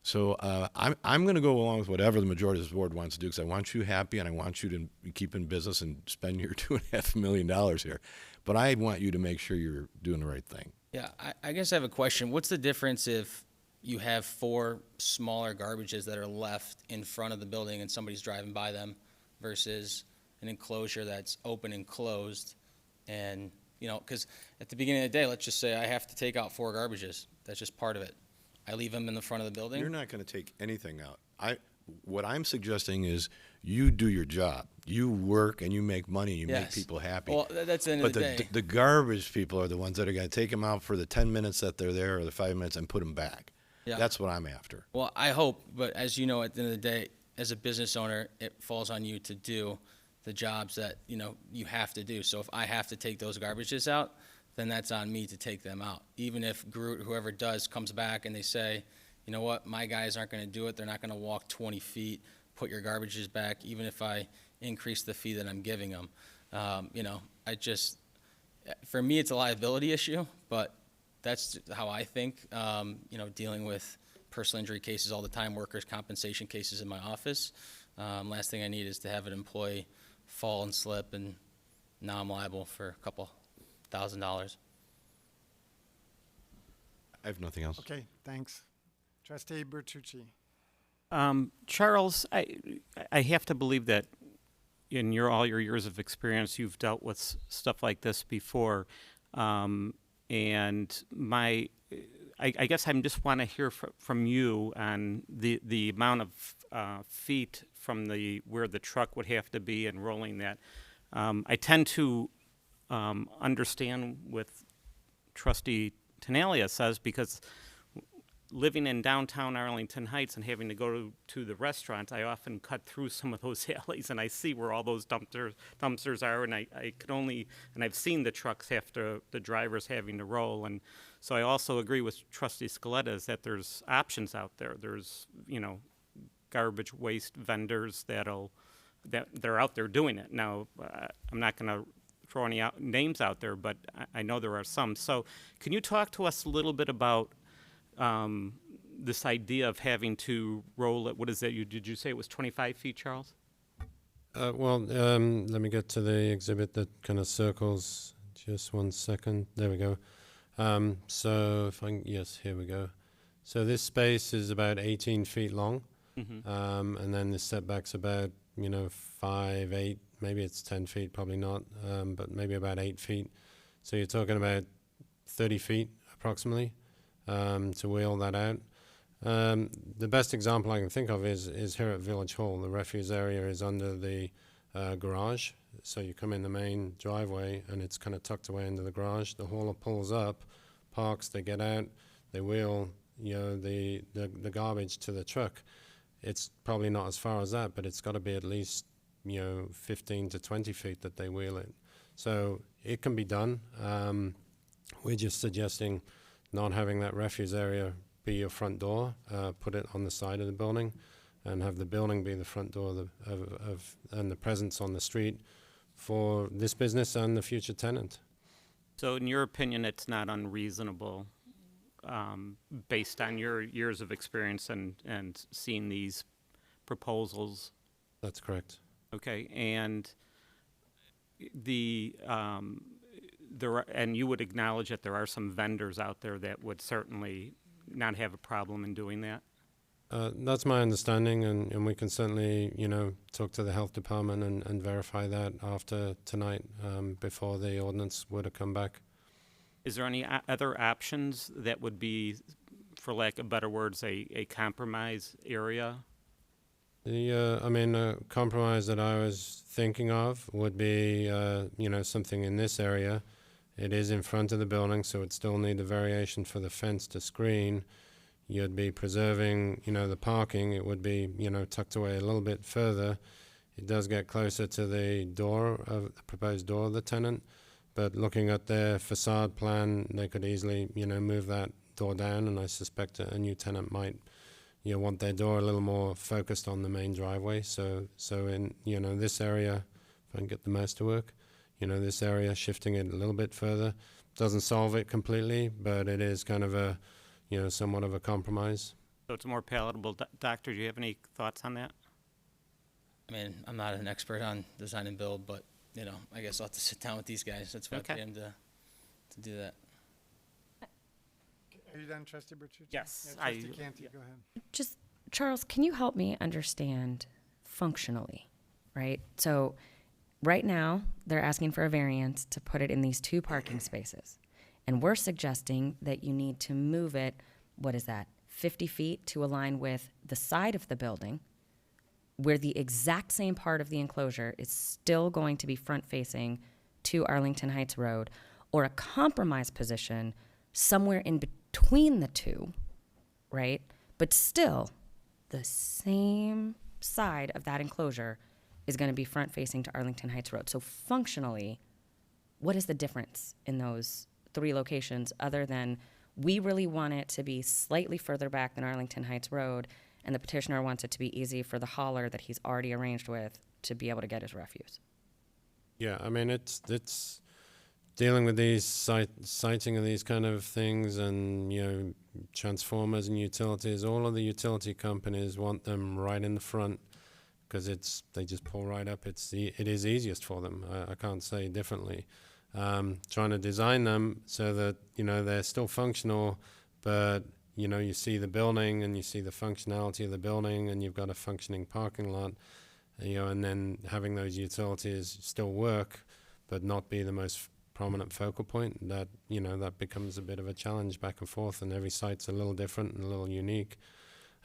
So I'm going to go along with whatever the majority of this board wants to do, because I want you happy and I want you to keep in business and spend your $2.5 million here. But I want you to make sure you're doing the right thing. Yeah, I guess I have a question. What's the difference if you have 4 smaller garbages that are left in front of the building and somebody's driving by them versus an enclosure that's open and closed? And, you know, because at the beginning of the day, let's just say I have to take out 4 garbages. That's just part of it. I leave them in the front of the building. You're not going to take anything out. What I'm suggesting is you do your job. You work and you make money and you make people happy. Well, that's the end of the day. But the garbage people are the ones that are going to take them out for the 10 minutes that they're there or the 5 minutes and put them back. Yeah. That's what I'm after. Well, I hope, but as you know, at the end of the day, as a business owner, it falls on you to do the jobs that, you know, you have to do. So if I have to take those garbages out, then that's on me to take them out. Even if Groot, whoever does, comes back and they say, you know what, my guys aren't going to do it. They're not going to walk 20 feet, put your garbages back, even if I increase the fee that I'm giving them. You know, for me, it's a liability issue, but that's how I think, you know, dealing with personal injury cases all the time, workers' compensation cases in my office. Last thing I need is to have an employee fall and slip, and now I'm liable for a couple $1,000. I have nothing else. Okay, thanks. Trustee Bertucci. Charles, I have to believe that in all your years of experience, you've dealt with stuff like this before. And I guess I just want to hear from you on the amount of feet from where the truck would have to be and rolling that. I tend to understand what Trustee Tinaglia says, because living in downtown Arlington Heights and having to go to the restaurants, I often cut through some of those alleys and I see where all those dumpsters are, and I've seen the trucks the drivers having to roll. And so I also agree with Trustee Scaletta is that there's options out there. There's, you know, garbage waste vendors that they're out there doing it. Now, I'm not going to throw any names out there, but I know there are some. So can you talk to us a little bit about this idea of having to roll it? What is that? Did you say it was 25 feet, Charles? Well, let me get to the exhibit that kind of circles. Just 1 second. There we go. So if yes, here we go. So this space is about 18 feet long. Mm-hmm. And then the setback's about, 5, 8, maybe it's 10 feet, probably not, but maybe about 8 feet. So you're talking about 30 feet approximately to wheel that out. The best example I can think of is here at Village Hall. The refuse area is under the garage. So you come in the main driveway and it's kind of tucked away into the garage. The hauler pulls up, parks, they get out, they wheel the garbage to the truck. It's probably not as far as that, but it's got to be at least 15 to 20 feet that they wheel it. So it can be done. We're just suggesting not having that refuse area be your front door, put it on the side of the building, and have the building be the front door and the presence on the street for this business and the future tenant. So in your opinion, it's not unreasonable, based on your years of experience and seeing these proposals? That's correct. Okay, and and you would acknowledge that there are some vendors out there that would certainly not have a problem in doing that? That's my understanding, and we can certainly, talk to the health department and verify that after tonight, before the ordinance were to come back. Is there any other options that would be for lack of better words, a compromise area? The compromise that I was thinking of would be, something in this area. It is in front of the building, so it still need the variation for the fence to screen. You'd be preserving, the parking. It would be, tucked away a little bit further. It does get closer to the the proposed door of the tenant. But looking at their facade plan, they could easily, move that door down, and I suspect a new tenant might, want their door a little more focused on the main driveway. So in, this area, if I can get the mouse to work, this area, shifting it a little bit further, doesn't solve it completely, but it is kind of a, somewhat of a compromise. So it's more palatable. Doctor, do you have any thoughts on that? I mean, I'm not an expert on design and build, but, I guess I'll have to sit down with these guys. That's why I am to do that. Are you done, Trustee Bertucci? Yes. Yeah, Trustee Canty, go ahead. Just, Charles, can you help me understand functionally, right? So right now, they're asking for a variance to put it in these 2 parking spaces. And we're suggesting that you need to move it, 50 feet to align with the side of the building, where the exact same part of the enclosure is still going to be front-facing to Arlington Heights Road, or a compromise position somewhere in between the 2, right? But still, the same side of that enclosure is going to be front-facing to Arlington Heights Road. So functionally, what is the difference in those 3 locations other than we really want it to be slightly further back than Arlington Heights Road, and the petitioner wants it to be easy for the hauler that he's already arranged with to be able to get his refuse? Yeah, I mean, it's dealing with these siting of these kind of things, and transformers and utilities. All of the utility companies want them right in the front because they just pull right up. It is easiest for them. I can't say differently. Trying to design them so that they're still functional, but you see the building and you see the functionality of the building, and you've got a functioning parking lot, and then having those utilities still work, but not be the most prominent focal point. That that becomes a bit of a challenge back and forth, and every site's a little different and a little unique.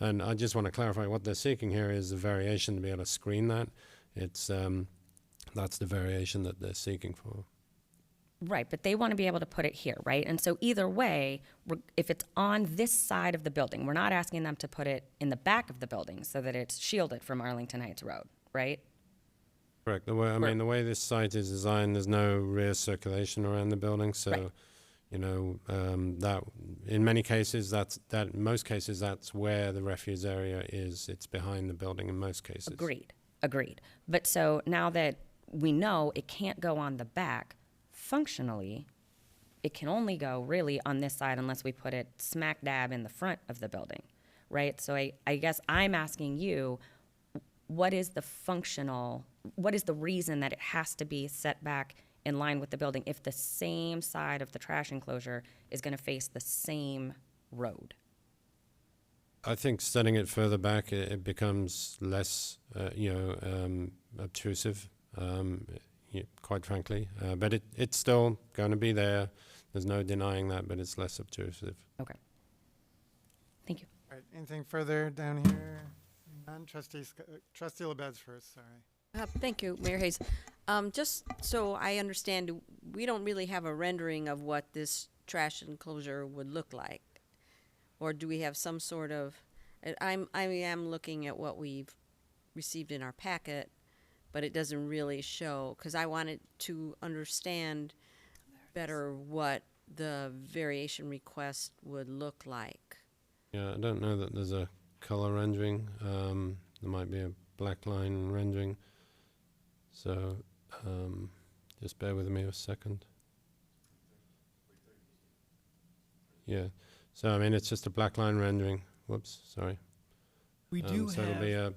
And I just want to clarify what they're seeking here is a variation to be able to screen that. It's that's the variation that they're seeking for. Right, but they want to be able to put it here, right? And so either way, if it's on this side of the building, we're not asking them to put it in the back of the building so that it's shielded from Arlington Heights Road, right? Correct. The way this site is designed, there's no rear circulation around the building, so Right. That in many cases most cases that's where the refuse area is. It's behind the building in most cases. Agreed. But so now that we know it can't go on the back, functionally, it can only go really on this side unless we put it smack dab in the front of the building, right? So I guess I'm asking you, what is the reason that it has to be set back in line with the building if the same side of the trash enclosure is going to face the same road? I think setting it further back, it becomes less, obtrusive, quite frankly. But it's still going to be there. There's no denying that, but it's less obtrusive. Okay. Thank you. All right, anything further down here? None. Trustee LaBedz first, sorry. Thank you, Mayor Hayes. Just so I understand, we don't really have a rendering of what this trash enclosure would look like, or do we have some sort of? I am looking at what we've received in our packet, but it doesn't really show, because I wanted to understand better what the variation request would look like. Yeah, I don't know that there's a color rendering. There might be a black line rendering. So just bear with me a second. Yeah. So, I mean, it's just a black line rendering. Whoops, sorry. We do so have... it'll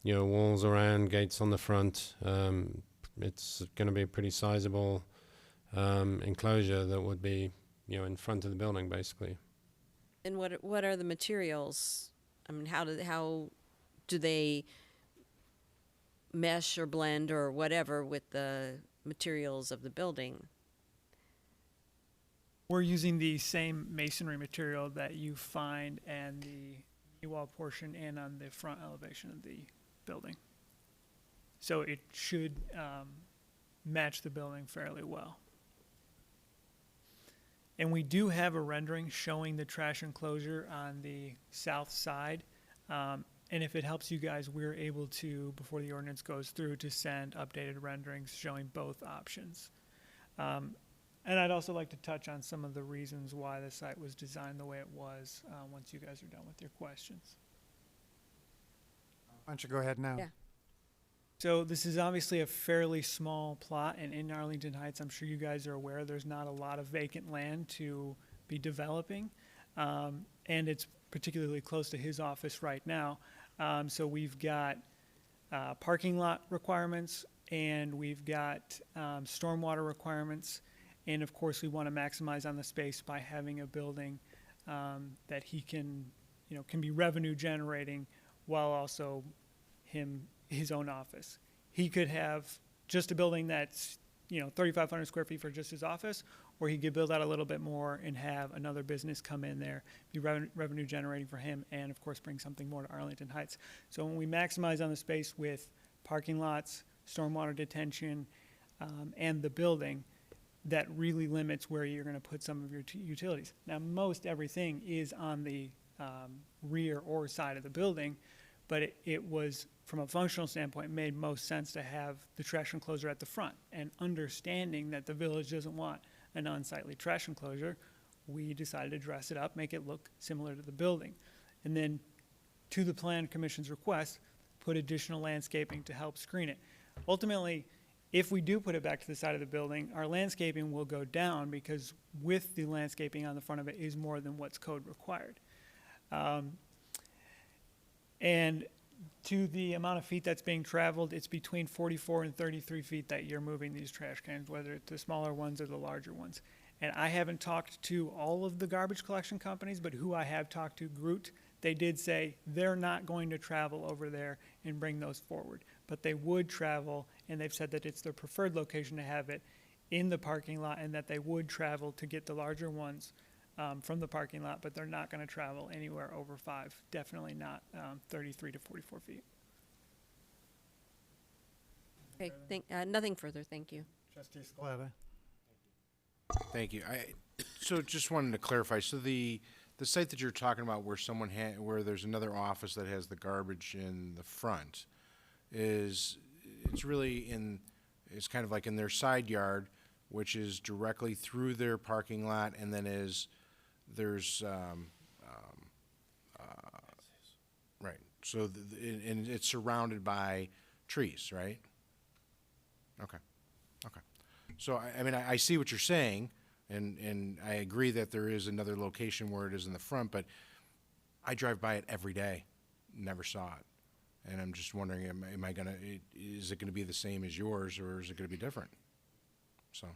be walls around, gates on the front. It's going to be a pretty sizable enclosure that would be, in front of the building, basically. And what are the materials? I mean, how do they mesh or blend or whatever with the materials of the building? We're using the same masonry material that you find in the wall portion and on the front elevation of the building. So it should match the building fairly well. And we do have a rendering showing the trash enclosure on the south side. And if it helps you guys, we're able to, before the ordinance goes through, to send updated renderings showing both options. And I'd also like to touch on some of the reasons why the site was designed the way it was once you guys are done with your questions. Why don't you go ahead now? Yeah. So this is obviously a fairly small plot, and in Arlington Heights, I'm sure you guys are aware, there's not a lot of vacant land to be developing. And it's particularly close to his office right now. So we've got parking lot requirements, and we've got stormwater requirements. And of course, we want to maximize on the space by having a building that he can be revenue generating while also his own office. He could have just a building that's 3,500 square feet for just his office, or he could build out a little bit more and have another business come in there, be revenue generating for him, and of course bring something more to Arlington Heights. So when we maximize on the space with parking lots, stormwater detention, and the building, that really limits where you're going to put some of your utilities. Now, most everything is on the rear or side of the building, but it was, from a functional standpoint, made most sense to have the trash enclosure at the front. And understanding that the village doesn't want an unsightly trash enclosure, we decided to dress it up, make it look similar to the building. And then, to the Plan Commission's request, put additional landscaping to help screen it. Ultimately, if we do put it back to the side of the building, our landscaping will go down because with the landscaping on the front of it is more than what's code required. And to the amount of feet that's being traveled, it's between 44 and 33 feet that you're moving these trash cans, whether it's the smaller ones or the larger ones. And I haven't talked to all of the garbage collection companies, but who I have talked to, Groot, they did say they're not going to travel over there and bring those forward. But they would travel, and they've said that it's their preferred location to have it in the parking lot, and that they would travel to get the larger ones from the parking lot, but they're not going to travel anywhere over 5, definitely not 33 to 44 feet. Okay, nothing further, thank you. Trustee Scaletta. Thank you. So just wanted to clarify, so the site that you're talking about where where there's another office that has the garbage in the front, it's kind of like in their side yard, which is directly through their parking lot, and then there's right. So and it's surrounded by trees, right? Okay. So I see what you're saying, and I agree that there is another location where it is in the front, but I drive by it every day, never saw it. And I'm just wondering, is it gonna be the same as yours, or is it gonna be different? So.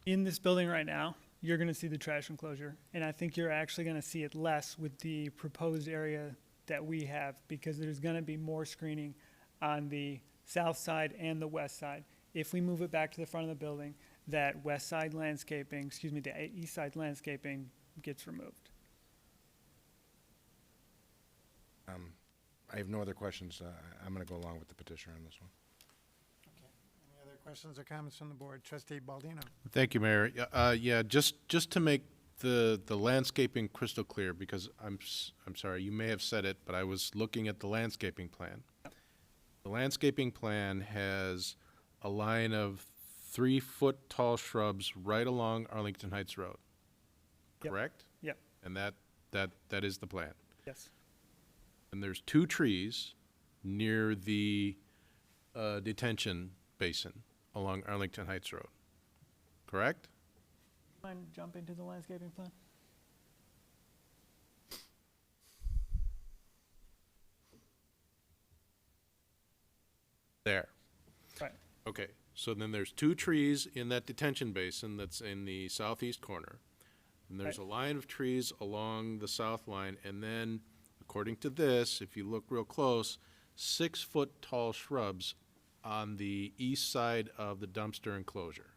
In this building right now, you're going to see the trash enclosure, and I think you're actually going to see it less with the proposed area that we have, because there's going to be more screening on the south side and the west side. If we move it back to the front of the building, that west side landscaping, the east side landscaping gets removed. I have no other questions. I'm going to go along with the petitioner on this one. Any other questions or comments from the board? Trustee Baldino. Thank you, Mayor. Yeah, just to make the landscaping crystal clear, because I'm sorry, you may have said it, but I was looking at the landscaping plan. The landscaping plan has a line of 3-foot tall shrubs right along Arlington Heights Road, correct? Yep. And that is the plan. Yes. And there's 2 trees near the detention basin along Arlington Heights Road, correct? Mind jump into the landscaping plan? There. Right. Okay, so then there's 2 trees in that detention basin that's in the southeast corner. And there's a line of trees along the south line, and then, according to this, if you look real close, 6-foot tall shrubs on the east side of the dumpster enclosure.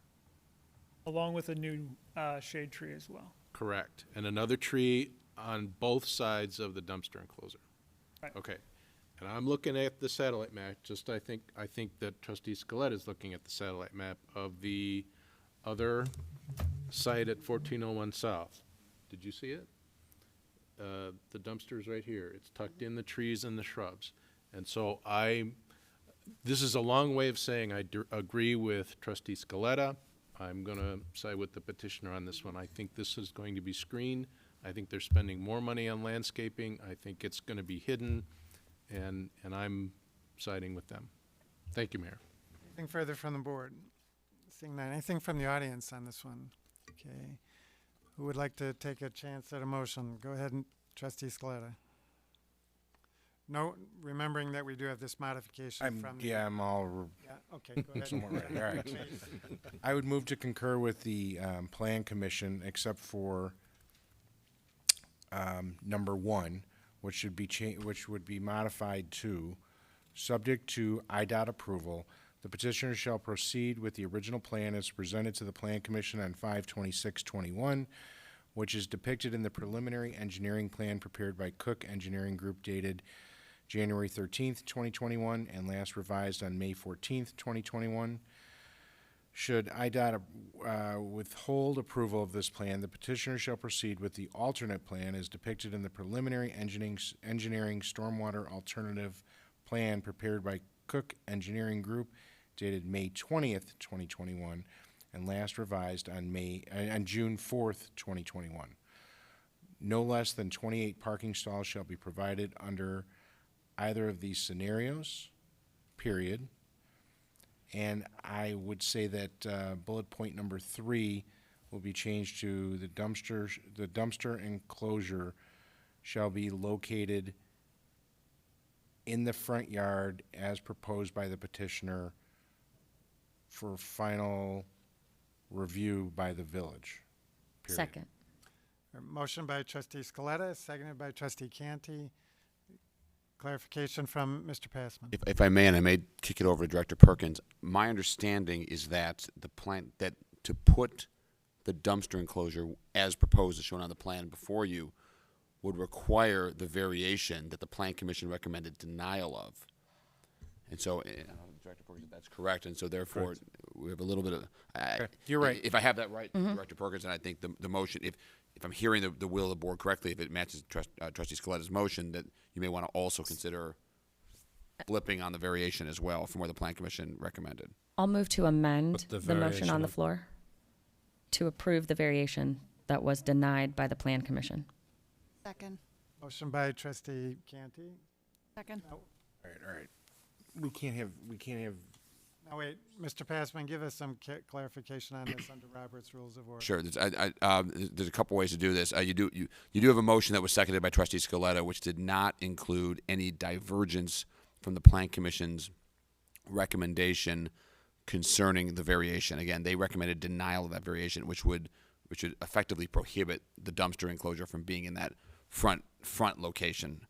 Along with a new shade tree as well. Correct. And another tree on both sides of the dumpster enclosure. Right. Okay. And I'm looking at the satellite map, I think that Trustee Scaletta is looking at the satellite map of the other site at 1401 South. Did you see it? The dumpster's right here. It's tucked in the trees and the shrubs. And so this is a long way of saying I agree with Trustee Scaletta. I'm going to side with the petitioner on this one. I think this is going to be screened. I think they're spending more money on landscaping. I think it's going to be hidden, and I'm siding with them. Thank you, Mayor. Anything further from the board? Seeing none. Anything from the audience on this one? Okay. Who would like to take a chance at a motion? Go ahead, and Trustee Scaletta. No, remembering that we do have this modification from the... I'm all... Yeah, okay, go ahead. Somewhat ready. All right. I would move to concur with the Plan Commission, except for number 1, which would be modified to, subject to IDOT approval, the petitioner shall proceed with the original plan as presented to the Plan Commission on 5/26/21, which is depicted in the preliminary engineering plan prepared by Cook Engineering Group dated January 13th, 2021, and last revised on May 14th, 2021. Should IDOT withhold approval of this plan, the petitioner shall proceed with the alternate plan as depicted in the preliminary engineering stormwater alternative plan prepared by Cook Engineering Group dated May 20th, 2021, and last revised on June 4th, 2021. No less than 28 parking stalls shall be provided under either of these scenarios, period. And I would say that bullet point number 3 will be changed to the dumpster enclosure shall be located in the front yard as proposed by the petitioner for final review by the village. Period. Second. A motion by Trustee Scaletta, seconded by Trustee Canty. Clarification from Mr. Passman. If I may, and I may kick it over to Director Perkins, my understanding is that the plan, that to put the dumpster enclosure as proposed as shown on the plan before you would require the variation that the Plan Commission recommended denial of. And so, Director Perkins, that's correct, and so therefore Correct. we have a little bit of... You're right. If I have that right, Director Perkins, and I think the motion, if I'm hearing the will of the board correctly, if it matches Trustee Scaletta's motion, that you may want to also consider flipping on the variation as well from where the Plan Commission recommended. I'll move to amend the the motion variation on the of- floor to approve the variation that was denied by the Plan Commission. Second. Motion by Trustee Canty. Second. All right. We can't have Now wait, Mr. Passman, give us some clarification on this under Robert's Rules of Order. Sure. There's a couple ways to do this. You do have a motion that was seconded by Trustee Scaletta, which did not include any divergence from the Plan Commission's recommendation concerning the variation. Again, they recommended denial of that variation, which would effectively prohibit the dumpster enclosure from being in that front location.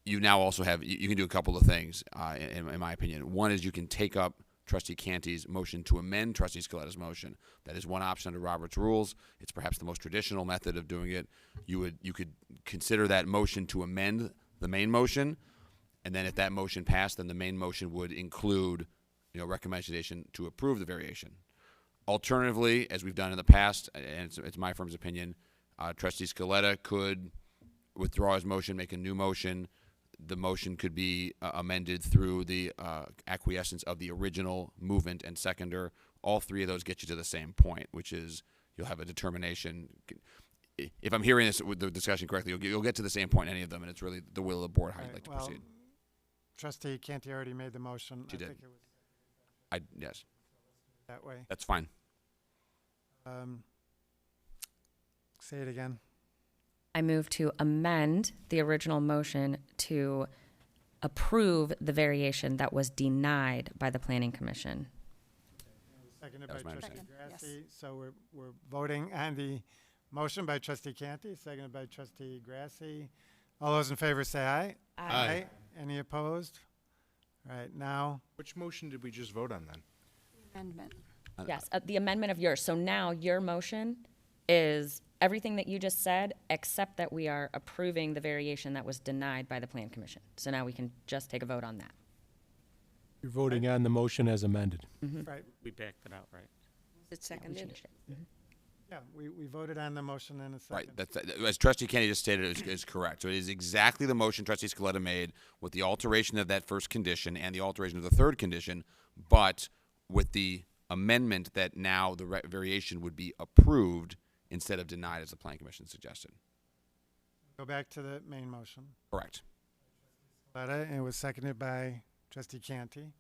You now also have, you can do a couple of things, in my opinion. One is you can take up Trustee Canty's motion to amend Trustee Scaletta's motion. That is one option under Robert's Rules. It's perhaps the most traditional method of doing it. You could consider that motion to amend the main motion, and then if that motion passed, then the main motion would include, recommendation to approve the variation. Alternatively, as we've done in the past, and it's my firm's opinion, Trustee Scaletta could withdraw his motion, make a new motion. The motion could be amended through the acquiescence of the original movement and seconder. All three of those get you to the same point, which is you'll have a determination. If I'm hearing this with the discussion correctly, you'll get to the same point in any of them, and it's really the will of the board how you'd like to proceed. Trustee Canty already made the motion. She did. Think it was Yes. that way. That's fine. Say it again. I move to amend the original motion to approve the variation that was denied by the Planning Commission. Seconded That by was my Trustee understanding. Grassi. So we're voting on the motion by Trustee Canty, seconded by Trustee Grassi. All those in favor say aye. Aye. Any opposed? All right, now, Which motion did we just vote on then? Amendment. Yes, the amendment of yours. So now your motion is everything that you just said, except that we are approving the variation that was denied by the Plan Commission. So now we can just take a vote on that. You're voting on the motion as amended. right, We backed it out, right? Is it Yeah, we seconded? changed it. yeah, we voted on the motion in a second. Right. That's, as Trustee Canty just stated, is correct. So it is exactly the motion Trustee Scaletta made with the alteration of that first condition and the alteration of the third condition, but with the amendment that now the variation would be approved instead of denied as the Plan Commission suggested. Go back to the main motion. Correct. And it was seconded by Trustee Canty.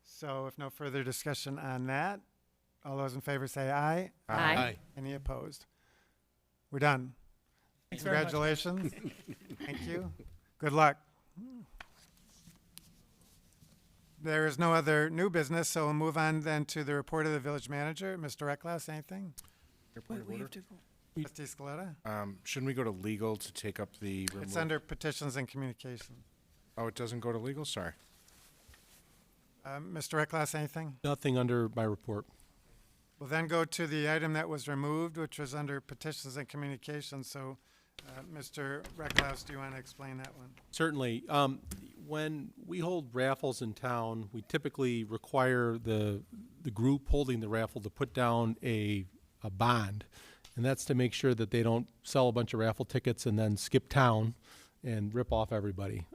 So if no further discussion on that, all those in favor say aye. Aye. Aye. Any opposed? We're done. Thanks very much. Congratulations. Thank you. Good luck. There is no other new business, so we'll move on then to the report of the village manager. Mr. Ecklas, anything? We have to go. Trustee Scaletta? Shouldn't we go to legal to take up the It's removal? under petitions and communication. Oh, it doesn't go to legal? Sorry. Mr. Ecklas, anything? Nothing under my report. We'll then go to the item that was removed, which was under petitions and communications. So, Mr. Recklouse, do you want to explain that one? Certainly. When we hold raffles in town, we typically require the group holding the raffle to put down a bond. And that's to make sure that they don't sell a bunch of raffle tickets and then skip town and rip off everybody.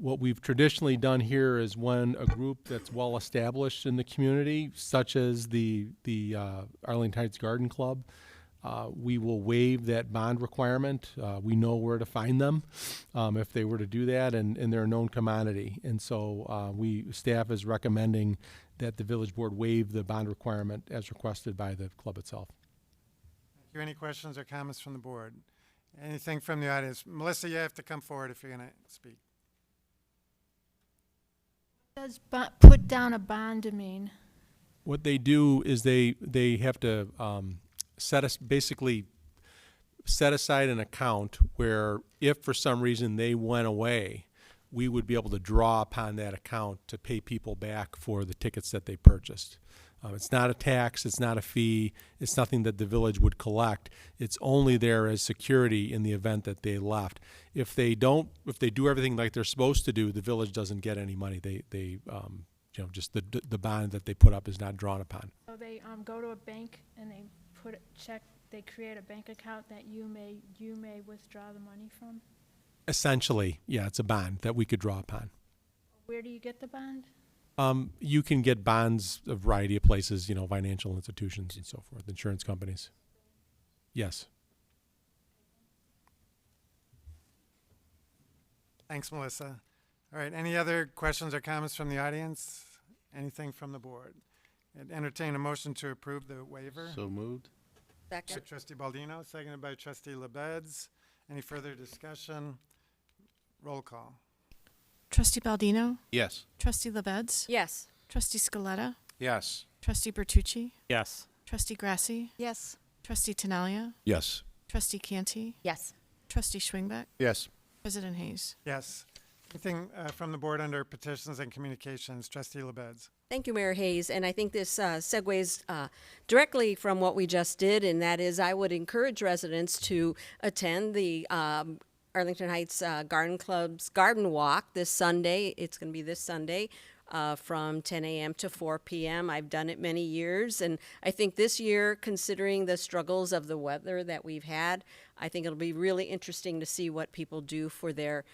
What we've traditionally done here is when a group that's well established in the community, such as the Arlington Heights Garden Club, we will waive that bond requirement. We know where to find them if they were to do that, and they're a known commodity. And so staff is recommending that the village board waive the bond requirement as requested by the club itself. Thank you. Any questions or comments from the board? Anything from the audience? Melissa, you have to come forward if you're going to speak. Does put down a bond mean? What they do is they have to basically set aside an account where if for some reason they went away, we would be able to draw upon that account to pay people back for the tickets that they purchased. It's not a tax, it's not a fee, it's nothing that the village would collect. It's only there as security in the event that they left. If they do everything like they're supposed to do, the village doesn't get any money. Just the bond that they put up is not drawn upon. So they go to a bank and they they create a bank account that you may withdraw the money from? Essentially, yeah, it's a bond that we could draw upon. Where do you get the bond? You can get bonds a variety of places, financial institutions and so forth, insurance companies. Yes. Thanks, Melissa. All right, any other questions or comments from the audience? Anything from the board? I'd entertain a motion to approve the waiver. So moved. Second. Trustee Baldino, seconded by Trustee LaBedz. Any further discussion? Roll call. Trustee Baldino? Yes. Trustee LaBedz? Yes. Trustee Scaletta? Yes. Trustee Bertucci? Yes. Trustee Grassi? Yes. Trustee Tinaglia? Yes. Trustee Canty? Yes. Trustee Schwingbeck? Yes. President Hayes? Yes. Anything from the board under petitions and communications? Trustee LaBedz. Thank you, Mayor Hayes. And I think this segues directly from what we just did, and that is I would encourage residents to attend the Arlington Heights Garden Club's Garden Walk this Sunday. It's going to be this Sunday from 10 a.m. to 4 p.m. I've done it many years, and I think this year, considering the struggles of the weather that we've had, I think it'll be really interesting to see what people do for their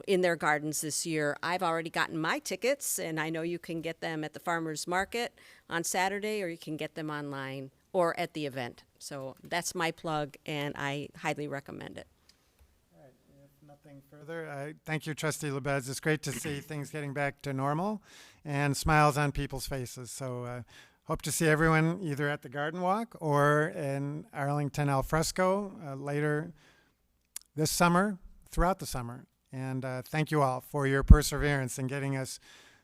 in their gardens this year. I've already gotten my tickets, and I know you can get them at the farmer's market on Saturday, or you can get them online or at the event. So that's my plug, and I highly recommend it. All right, if nothing further, thank you, Trustee LaBedz. It's great to see things getting back to normal and smiles on people's faces. So hope to see everyone either at the Garden Walk or in Arlington al fresco later this summer, throughout the summer. And thank you all for your perseverance in getting us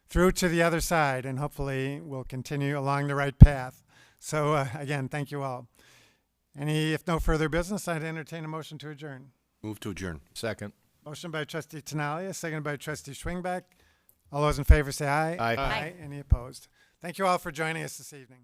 through to the other side, and hopefully we'll continue along the right path. So again, thank you all. If no further business, I'd entertain a motion to adjourn. Move to adjourn. Second. Motion by trustee Tinaglia, seconded by trustee Schwingbeck. All those in favor say aye. Aye. Any opposed? Thank you all for joining us this evening.